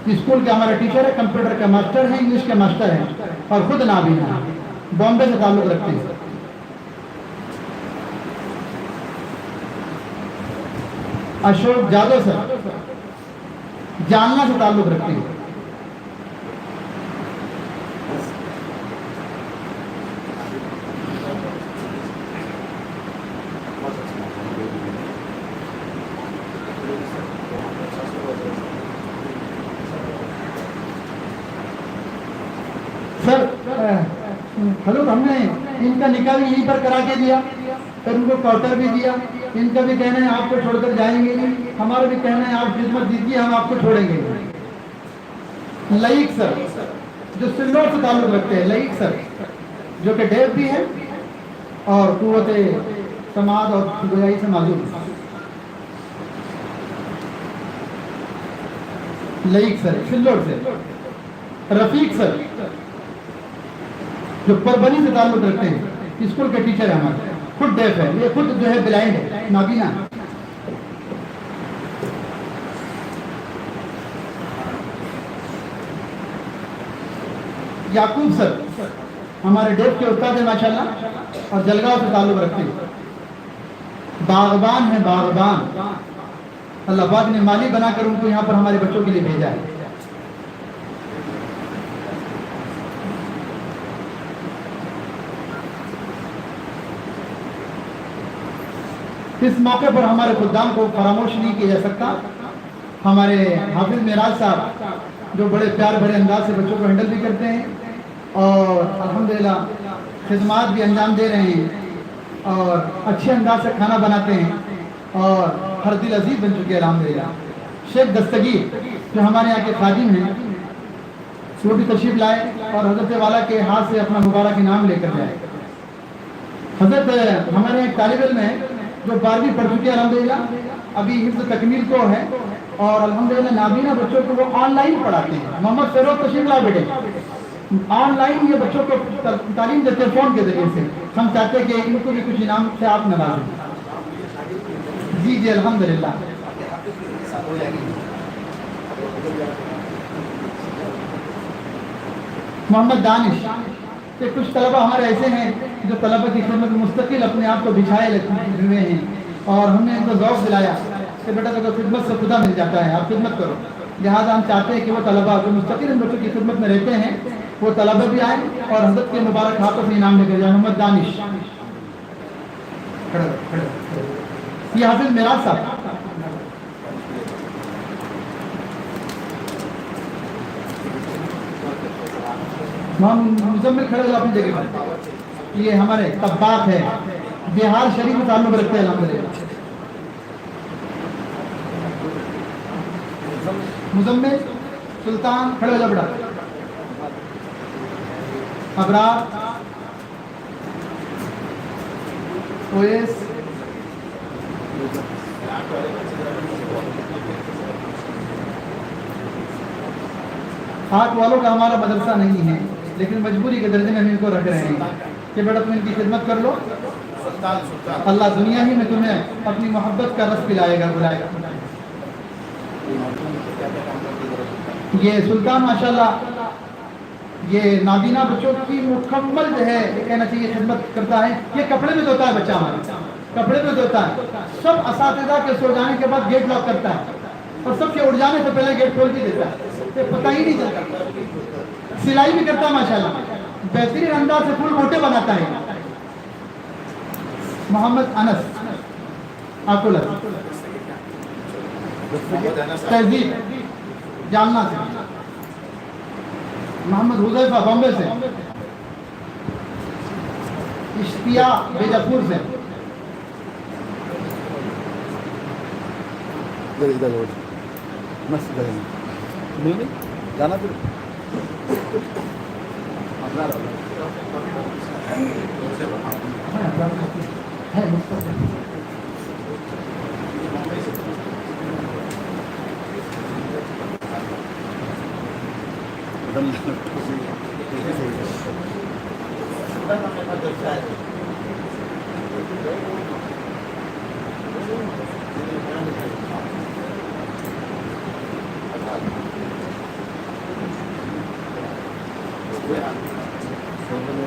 اسکول کے ہمارے ٹیچر ہے، کمپیوٹر کا ماسٹر ہے، انگلش کے ماسٹر ہیں اور خود نابینا ہے، بامبے سے تعلق رکھتے ہیں۔ اشوک جادو سر جالنا سے تعلق رکھتے ہیں۔ سر ہلو، ہم نے ان کا نکاح بھی یہیں پر کرا کے دیا، پھر ان کو کوارٹر بھی دیا، ان کا بھی کہنا ہے آپ کو چھوڑ کر جائیں گے نہیں، ہمارا بھی کہنا ہے آپ خدمت دیجیے، ہم آپ کو چھوڑیں گے نہیں۔ لئیق سر جو سلور سے تعلق رکھتے ہیں، لئیق سر جو کہ ڈیف بھی ہیں اور قوت سماعت اور گویائی سے معذور ہیں۔ لئیق سر سلور سے۔ رفیق سر جو پربنی سے تعلق رکھتے ہیں، اسکول کے ٹیچر ہیں ہمارے، خود ڈیف ہے، یہ خود جو ہے بلائنڈ ہے، نابینا۔ یعقوب سر ہمارے ڈیف کے استاد ہیں ماشاءاللہ اور جلگاؤں سے تعلق رکھتے ہیں، باغبان ہیں، باغبان۔ اللہ پاک نے مالی بنا کر ان کو یہاں پر ہمارے بچوں کے لیے بھیجا ہے۔ اس موقع پر ہمارے خدام کو فراموش نہیں کیا جا سکتا۔ ہمارے حافظ معراج صاحب جو بڑے پیار بھرے انداز سے بچوں کو ہینڈل بھی کرتے ہیں اور الحمدللہ خدمات بھی انجام دے رہے ہیں اور اچھے انداز سے کھانا بناتے ہیں اور ہر دل عزیز بن چکے ہیں الحمدللہ۔ شیخ دستگیر جو ہمارے یہاں کے خادم ہیں وہ بھی تشریف لائے اور حضرت والا کے ہاتھ سے اپنا مبارک انعام لے کر جائے۔ حضرت ہمارے ایک طالب علم ہے جو 12ویں پڑھ چکے ہیں الحمدللہ، ابھی حفظ تکمیل کو ہے اور الحمدللہ نابینا بچوں کو وہ آن لائن پڑھاتے ہیں۔ محمد فیروز تشریف لائے بیٹے، آن لائن یہ بچوں کو تعلیم دیتے ہیں فون کے ذریعے سے۔ ہم چاہتے ہیں کہ ان کو بھی کچھ انعام سے آپ نوازیں۔ جی جی الحمدللہ۔ محمد دانش کہ کچھ طلبہ ہمارے ایسے ہیں جو طلبہ کی خدمت میں مستقل اپنے آپ کو بچھائے ہوئے ہیں اور ہم نے ان کو ذوق دلایا کہ بیٹا دیکھو خدمت سے خدا مل جاتا ہے، آپ خدمت کرو۔ لہٰذا ہم چاہتے ہیں کہ وہ طلبہ جو مستقل ان بچوں کی خدمت میں رہتے ہیں وہ طلبہ بھی آئیں اور حضرت کے مبارک ہاتھوں سے انعام لے کر جائیں۔ محمد دانش یہ حافظ معراج صاحب، مزمل کھڑے ہو اپنی جگہ پر۔ یہ ہمارے طباخ ہے، بہار شریف میں تعلق رکھتے ہیں الحمدللہ۔ مزمل سلطان کھڑے ہو جا بڑا۔ ابرار اویس ہاتھ والوں کا ہمارا مدرسہ نہیں ہے لیکن مجبوری کے درجے میں ہم ان کو رکھ رہے ہیں کہ بیٹا تم ان کی خدمت کر لو، اللہ دنیا ہی میں تمہیں اپنی محبت کا رس پلائے گا، بلائے گا۔ یہ سلطان ماشاءاللہ یہ نابینا بچوں کی مکمل جو ہے کہنا چاہیے خدمت کرتا ہے. یہ کپڑے میں دھوتا ہے بچہ ہمارا, کپڑے میں دھوتا ہے. سب اساتذہ کے سو جانے کے بعد گیٹ لاک کرتا ہے اور سب کے اڑ جانے سے پہلے گیٹ کھول کے دیتا ہے, یہ پتہ ہی نہیں چلتا. سلائی بھی کرتا ہے ماشاءاللہ, بہترین انداز سے پھول موٹے بناتا ہے. محمد انس آکولر تہذیب جامنا سے. محمد حذیفہ بامبے سے. اشتیاق بیجاپور سے. جانا پھر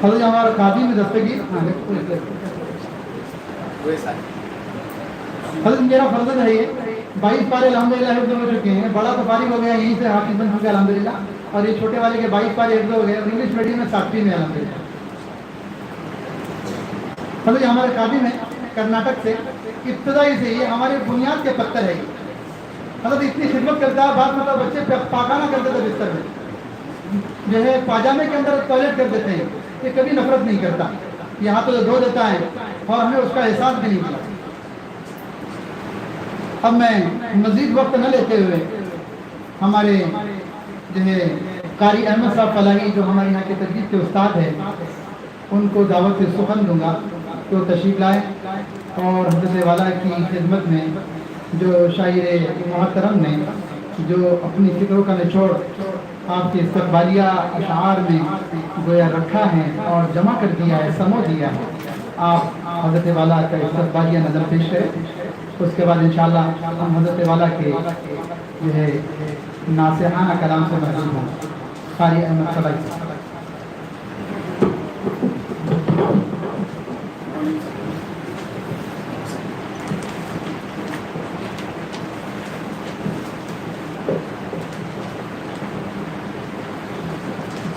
حضرت ہمارا قاضی میں دستگیر. حضرت میرا فرض ہے یہ 22 پارے الحمدللہ حفظ ہو چکے ہیں. بڑا تو فارغ ہو گیا یہیں سے حافظ بن چکے الحمدللہ, اور یہ چھوٹے والے کے 22 پارے حفظ ہو گئے اور انگلش میڈیم میں 7ویں میں الحمدللہ. حضرت ہمارے قاضی میں کرناٹک سے ابتدائی سے یہ ہمارے بنیاد کے پتھر ہے. حضرت اتنی خدمت کرتا ہے, بعض مطلب بچے پاخانہ کرتے تھے بستر میں, جو ہے پاجامے کے اندر ٹوائلٹ کر دیتے ہیں. یہ کبھی نفرت نہیں کرتا, یہ ہاتھوں سے دھو دیتا ہے اور ہمیں اس کا احساس بھی نہیں ملا. اب میں مزید وقت نہ لیتے ہوئے ہمارے جو ہے قاری احمد صاحب فلاحی جو ہمارے یہاں کے تجوید کے استاد ہیں, ان کو دعوت سے سخن دوں گا تو تشریف لائیں. اور حضرت والا کی خدمت میں جو شاعر محترم نے جو اپنی فکروں کا نچوڑ آپ کے استقبالیہ اشعار میں گویا رکھا ہے اور جمع کر دیا ہے, سمو دیا ہے, آپ حضرت والا کا استقبالیہ نظر پیش کریں. اس کے بعد انشاءاللہ ہم حضرت والا کے جو ہے ناصحانہ کلام سے محظوظ ہوں. قاری احمد فلاحی.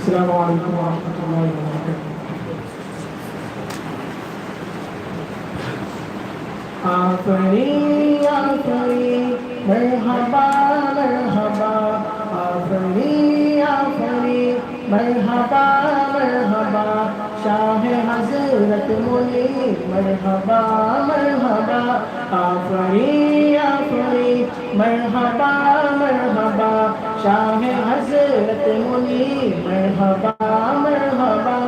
السلام علیکم ورحمۃ اللہ وبرکاتہ. آفرین آفرین مرحبا مرحبا, آفرین آفرین مرحبا مرحبا, شاہ حضرت منیر مرحبا مرحبا. آفرین آفرین مرحبا مرحبا, شاہ حضرت منیر مرحبا مرحبا.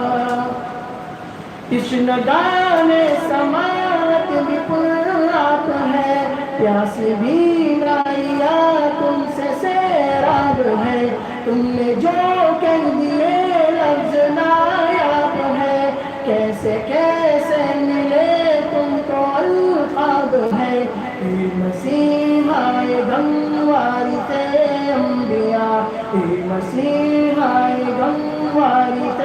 تشنگان سماعت بھی پرآب ہے, پیاس بھی نائیا تم سے سیراب ہے. تم نے جو کہہ دیے لفظ نایاب ہے, کیسے کیسے ملے تم کو القاب ہے. اے مسیحا غم وارث انبیاء, اے مسیحا غم وارث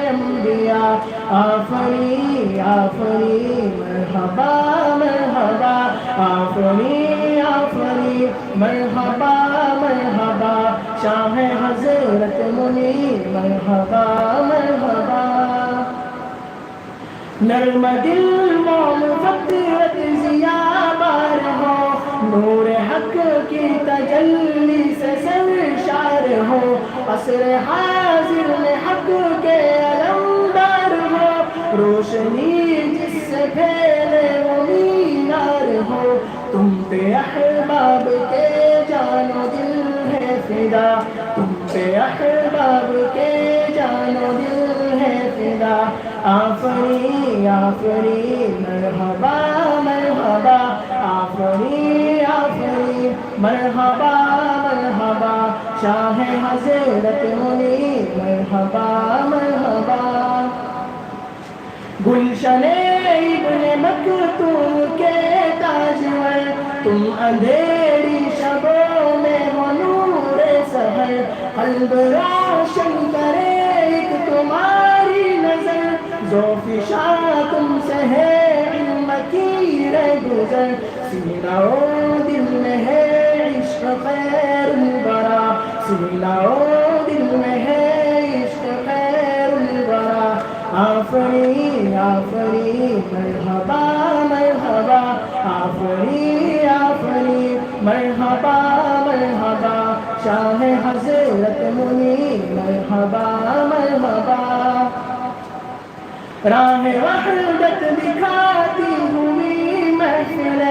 انبیاء. آفرین آفرین مرحبا مرحبا, آفرین آفرین مرحبا مرحبا, شاہ حضرت منیر مرحبا مرحبا. نرم دل موم فطرت ضیا بار ہو, نور حق کی تجلی سے سرشار ہو. عصر حاضر میں حق کے علمدار ہو, روشنی جس سے پھیلے وہ مینار ہو. تم پہ احباب کے جان و دل ہے فدا, تم پہ احباب کے جان و دل ہے فدا. آفرین آفرین مرحبا مرحبا, آفرین آفرین مرحبا مرحبا, شاہ حضرت منیر مرحبا مرحبا. گلشن ابن مکتوم کے تاجور, تم اندھیری شبوں میں ہو نور سحر. قلب روشن کرے زوفشا تم سے ہے علم کی رہ گزر سینہ و دل میں ہے عشق خیر الورا سینہ و دل میں ہے عشق خیر الورا آفری آفری مرحبا مرحبا آفری آفری مرحبا مرحبا شاہ حضرت منیر مرحبا مرحبا راہ وحدت دکھاتی ہوئی محفل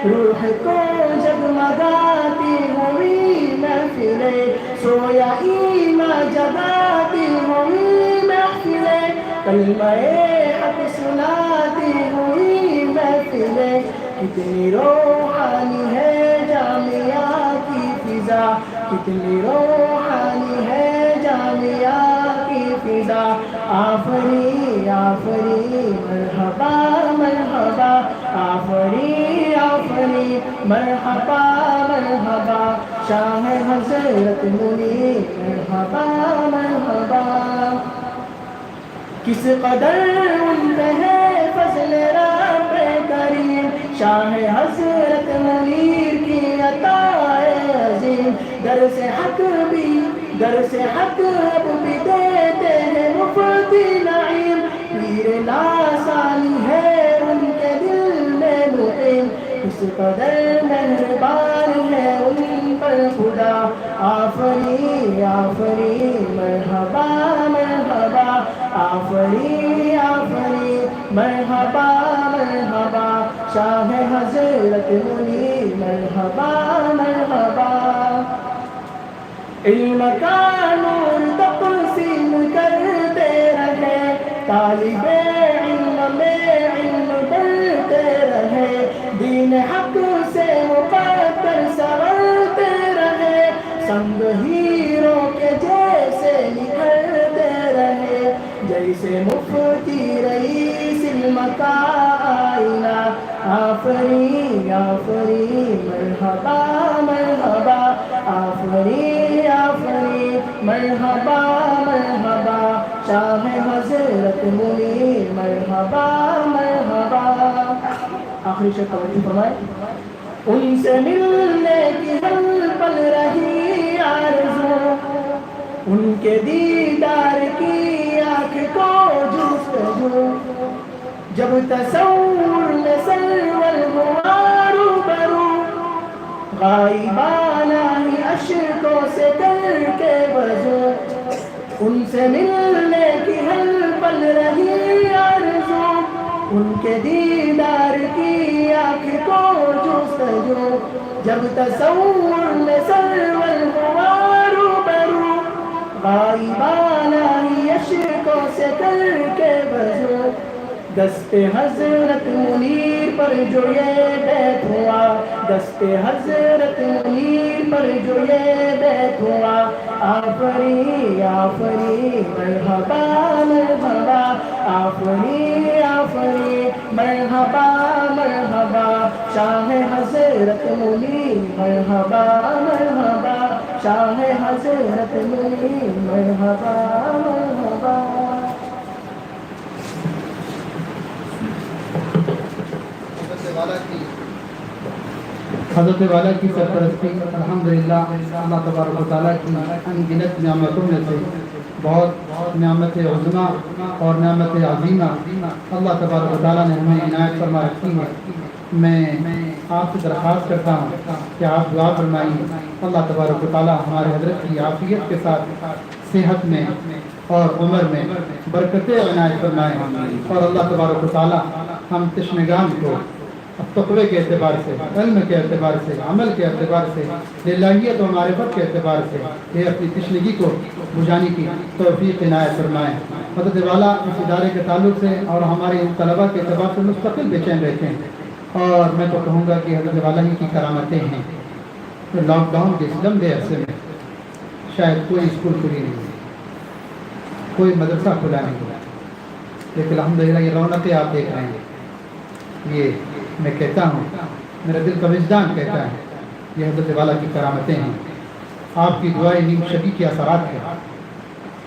روح کو جگمگاتی ہوئی محفل سویا ایمان جگاتی ہوئی محفل کلمہ حق سناتی ہوئی محفل کتنی روحانی ہے جامعہ کی فضا کتنی روحانی ہے جامعہ کی فضا آفری آفری مرحبا مرحبا آفری آفری مرحبا مرحبا شاہ حضرت منیر مرحبا مرحبا کس قدر ان پہ ہے فضل رب کریم شاہ حضرت منیر کی عطا عظیم درس حق اب بھی دیتے ہیں مفتی نعیم پیر لاسانی ہے ان کے دل میں مقیم کس قدر مہربان ہے ان پر خدا آفری آفری مرحبا مرحبا آفری آفری مرحبا مرحبا شاہ حضرت منیر مرحبا مرحبا علم کا نور تقسیم کرتے رہے طالب علم میں علم بڑھتے رہے دین حق سے مقدر سنورتے رہے سنگ ہیروں کے جیسے نکھرتے رہے جیسے مفتی رئیس علم کا آئینہ آفری آفری مرحبا مرحبا آفری آفری مرحبا مرحبا شاہ حضرت منیر مرحبا مرحبا آخری شیخ توجہ فرمائے ان سے ملنے کی ہر پل رہی آرزو ان کے دیدار کی آنکھ کو جستجو جب تصور میں سرور ہوا روبرو غائبانہ ہی اشکوں سے کر کے وضو ان سے ملنے کی ہر پل رہی آرزو ان کے دیدار کی آنکھ کو جستجو جب تصور میں سرور ہوا روبرو غائبانہ ہی اشکوں سے کر کے وضو دست حضرت منیر پر جو یہ بیت ہوا دست حضرت منیر پر جو یہ بیت ہوا آفری آفری مرحبا مرحبا آفری آفری مرحبا مرحبا شاہ حضرت منیر مرحبا مرحبا شاہ حضرت منیر مرحبا مرحبا حضرت والا کی سرپرستی الحمدللہ اللہ تبارک و تعالیٰ کی انگنت نعمتوں میں سے بہت نعمت عظمیٰ اور نعمت عظیمہ اللہ تبارک و تعالیٰ نے ہمیں عنایت فرما رکھی ہے میں آپ سے درخواست کرتا ہوں کہ آپ دعا فرمائیے اللہ تبارک و تعالیٰ ہمارے حضرت کی عافیت کے ساتھ صحت میں اور عمر میں برکت عنایت فرمائے اور اللہ تبارک و تعالیٰ ہم تشنگان کو تقوی کے اعتبار سے علم کے اعتبار سے عمل کے اعتبار سے للہیت و معرفت کے اعتبار سے یہ اپنی تشنگی کو بجھانے کی توفیق عنایت فرمائیں حضرت والا اس ادارے کے تعلق سے اور ہمارے طلباء کے اعتبار سے مستقل بے چین رہتے ہیں اور میں تو کہوں گا کہ حضرت والا ہی کی کرامتیں ہیں لاک ڈاؤن کے اس لمبے عرصے میں شاید کوئی اسکول کھلی نہیں ہوئی کوئی مدرسہ کھلا نہیں ہوا لیکن الحمدللہ یہ رونقیں آپ دیکھ رہے ہیں یہ میں کہتا ہوں میرا دل کا وجدان کہتا ہے یہ حضرت والا کی کرامتیں ہیں آپ کی دعائیں نیم شبی کے اثرات ہیں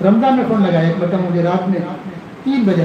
رمضان میں فون لگایا ایک مرتبہ مجھے رات میں 3 بجے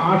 8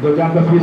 2-4-10-20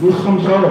200।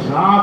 7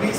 20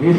20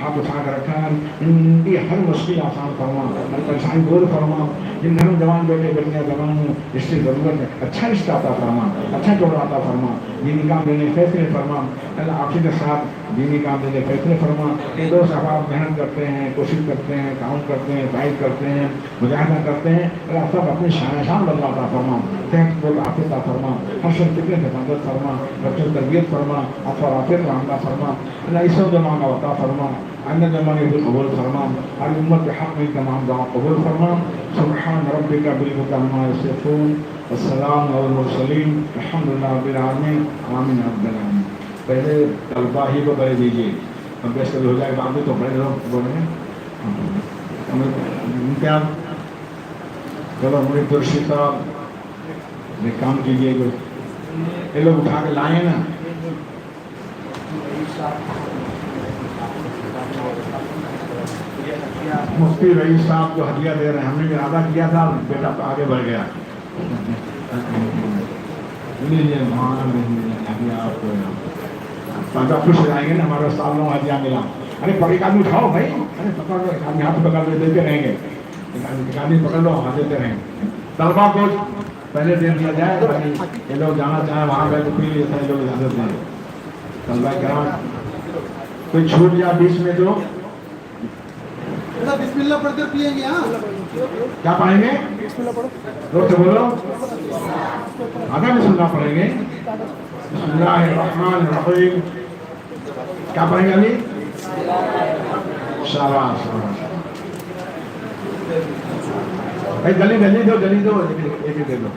ہاتھ اٹھا کر رکھا ہے ان کی ہر مشکل آسان فرما، ہر پریشانی دور فرما، جن گھر میں جوان بیٹے بیٹیاں جوان ہوں جس کی ضرورت ہے اچھا رشتہ عطا فرما، اچھا جوڑا عطا فرما، دینی کام دینے فیصلے فرما اللہ، آپ کے ساتھ دینی کام دینے فیصلے فرما۔ یہ دو صحابہ محنت کرتے ہیں، کوشش کرتے ہیں، کام کرتے ہیں، فائد کرتے ہیں، مجاہدہ کرتے ہیں، اللہ سب اپنی شان بنوا عطا فرما، صحت کو عافیت عطا فرما، ہر شخص فکر حفاظت فرما، بچوں تربیت فرما، عفو اور عافیت رحمتہ فرما اللہ، اس وقت مانگا عطا فرما، آئندہ زمانے بھی قبول فرما، ہر امت کے حق میں تمام دعا قبول فرما۔ سبحان ربک رب العزۃ عما یصفون والسلام علی المرسلین الحمد للہ رب العالمین آمین رب العالمین۔ پہلے طلبہ ہی کو پہلے دیجیے، اب بیسٹ ہو جائے بعد میں تو پہلے لوگ بولیں امتیاز۔ چلو مجھے ترشید صاحب ایک کام کیجیے، یہ لوگ اٹھا کے لائیں نا، مفتی رئیس صاحب کو ہدیہ دے رہے ہیں، ہم نے ارادہ کیا تھا بیٹا تو آگے بڑھ گیا۔ لیجیے ہدیہ آپ کو، پانچہ خوش ہو جائیں گے نا، ہمارے استاد لوگ ہدیہ ملا۔ ارے پکڑ آدمی اٹھاؤ بھائی، ارے پکڑ لو، ایک آدمی ہاتھ پکڑ لے دیتے رہیں گے، ایک آدمی پکڑ لو ہاتھ دیتے رہیں گے۔ طلبا کو پہلے دے دیا جائے، یہ لوگ جانا چاہیں وہاں گئے تو پھر یہ لوگ اجازت دیں۔ طلبا کرام کوئی چھوٹ جائے بیچ میں تو بسم اللہ پڑھ کر پیئیں گے۔ ہاں کیا پڑھیں گے؟ زور سے بولو، آدھا بسم اللہ پڑھیں گے۔ بسم اللہ الرحمن الرحیم، کیا پڑھیں گے ابھی؟ شاباش بھائی، گلی گلی دو، گلی دو، ایک دے دو۔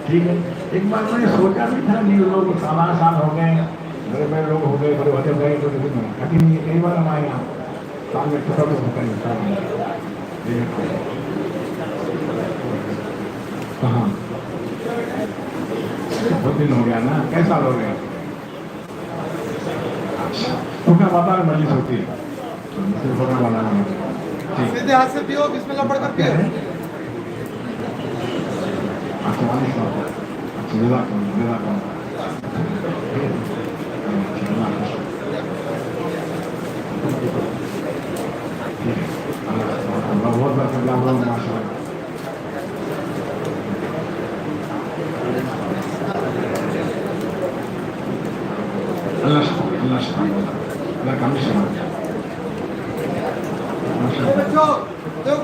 ٹھیک ہے، ایک بار میں نے سوچا بھی تھا نہیں، لوگ 7 سال ہو گئے، بڑے بڑے لوگ ہو گئے، بڑے بڑے گئے تو نہیں، کئی بار ہمارے یہاں سال میں ٹکڑ تو ہوتا ہے۔ کہاں بہت دن ہو گیا نا، کئی سال ہو گئے؟ بابا مجلس ہوتی ہے، سیدھے ہاتھ سے پیو، بسم اللہ پڑھ کر پیو۔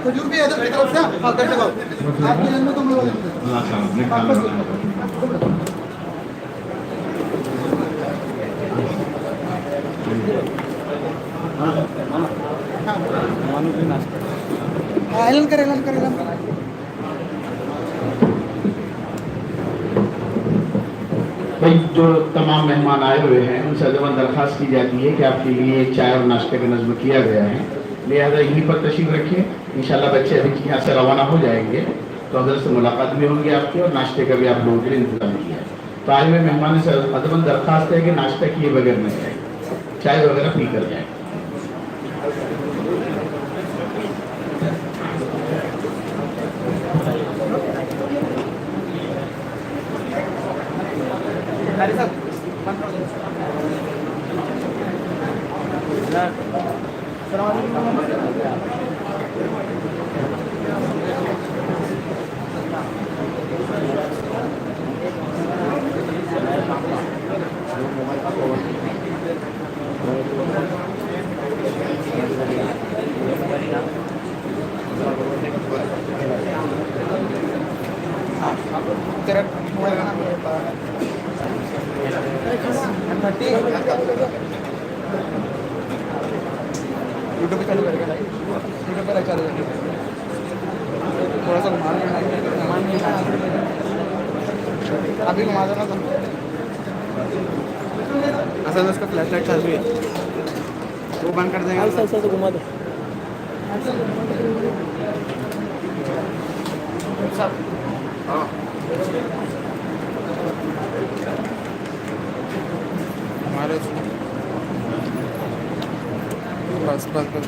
کھجور بھی ادھر کی طرف سے آپ کی جنم تو اعلان کر اعلان کر اعلان کر۔ بھائی جو تمام مہمان آئے ہوئے ہیں ان سے ادباً درخواست کی جاتی ہے کہ آپ کے لیے چائے اور ناشتے کا نظم کیا گیا ہے، لہٰذا یہیں پر تشریف رکھیں۔ انشاءاللہ بچے ابھی یہاں سے روانہ ہو جائیں گے تو حضرت سے ملاقات بھی ہوں گی آپ کی، اور ناشتے کا بھی آپ لوگوں کے لیے انتظام کیا ہے۔ تو آئے ہوئے مہمان سے ادباً درخواست ہے کہ ناشتہ کیے بغیر نہ جائیں، چائے وغیرہ پی کر جائیں۔ یوٹیوب پہ چالو کرے گا، یوٹیوب پہ چالو کرے گا، تھوڑا سا گھما لینا، ابھی گھما دینا تو اصل میں اس کا فلیش لائٹ چالو ہے، وہ بند کر دیں گے، ایسا ایسا گھما دو۔ ہاں ہمارے بس بس بس بس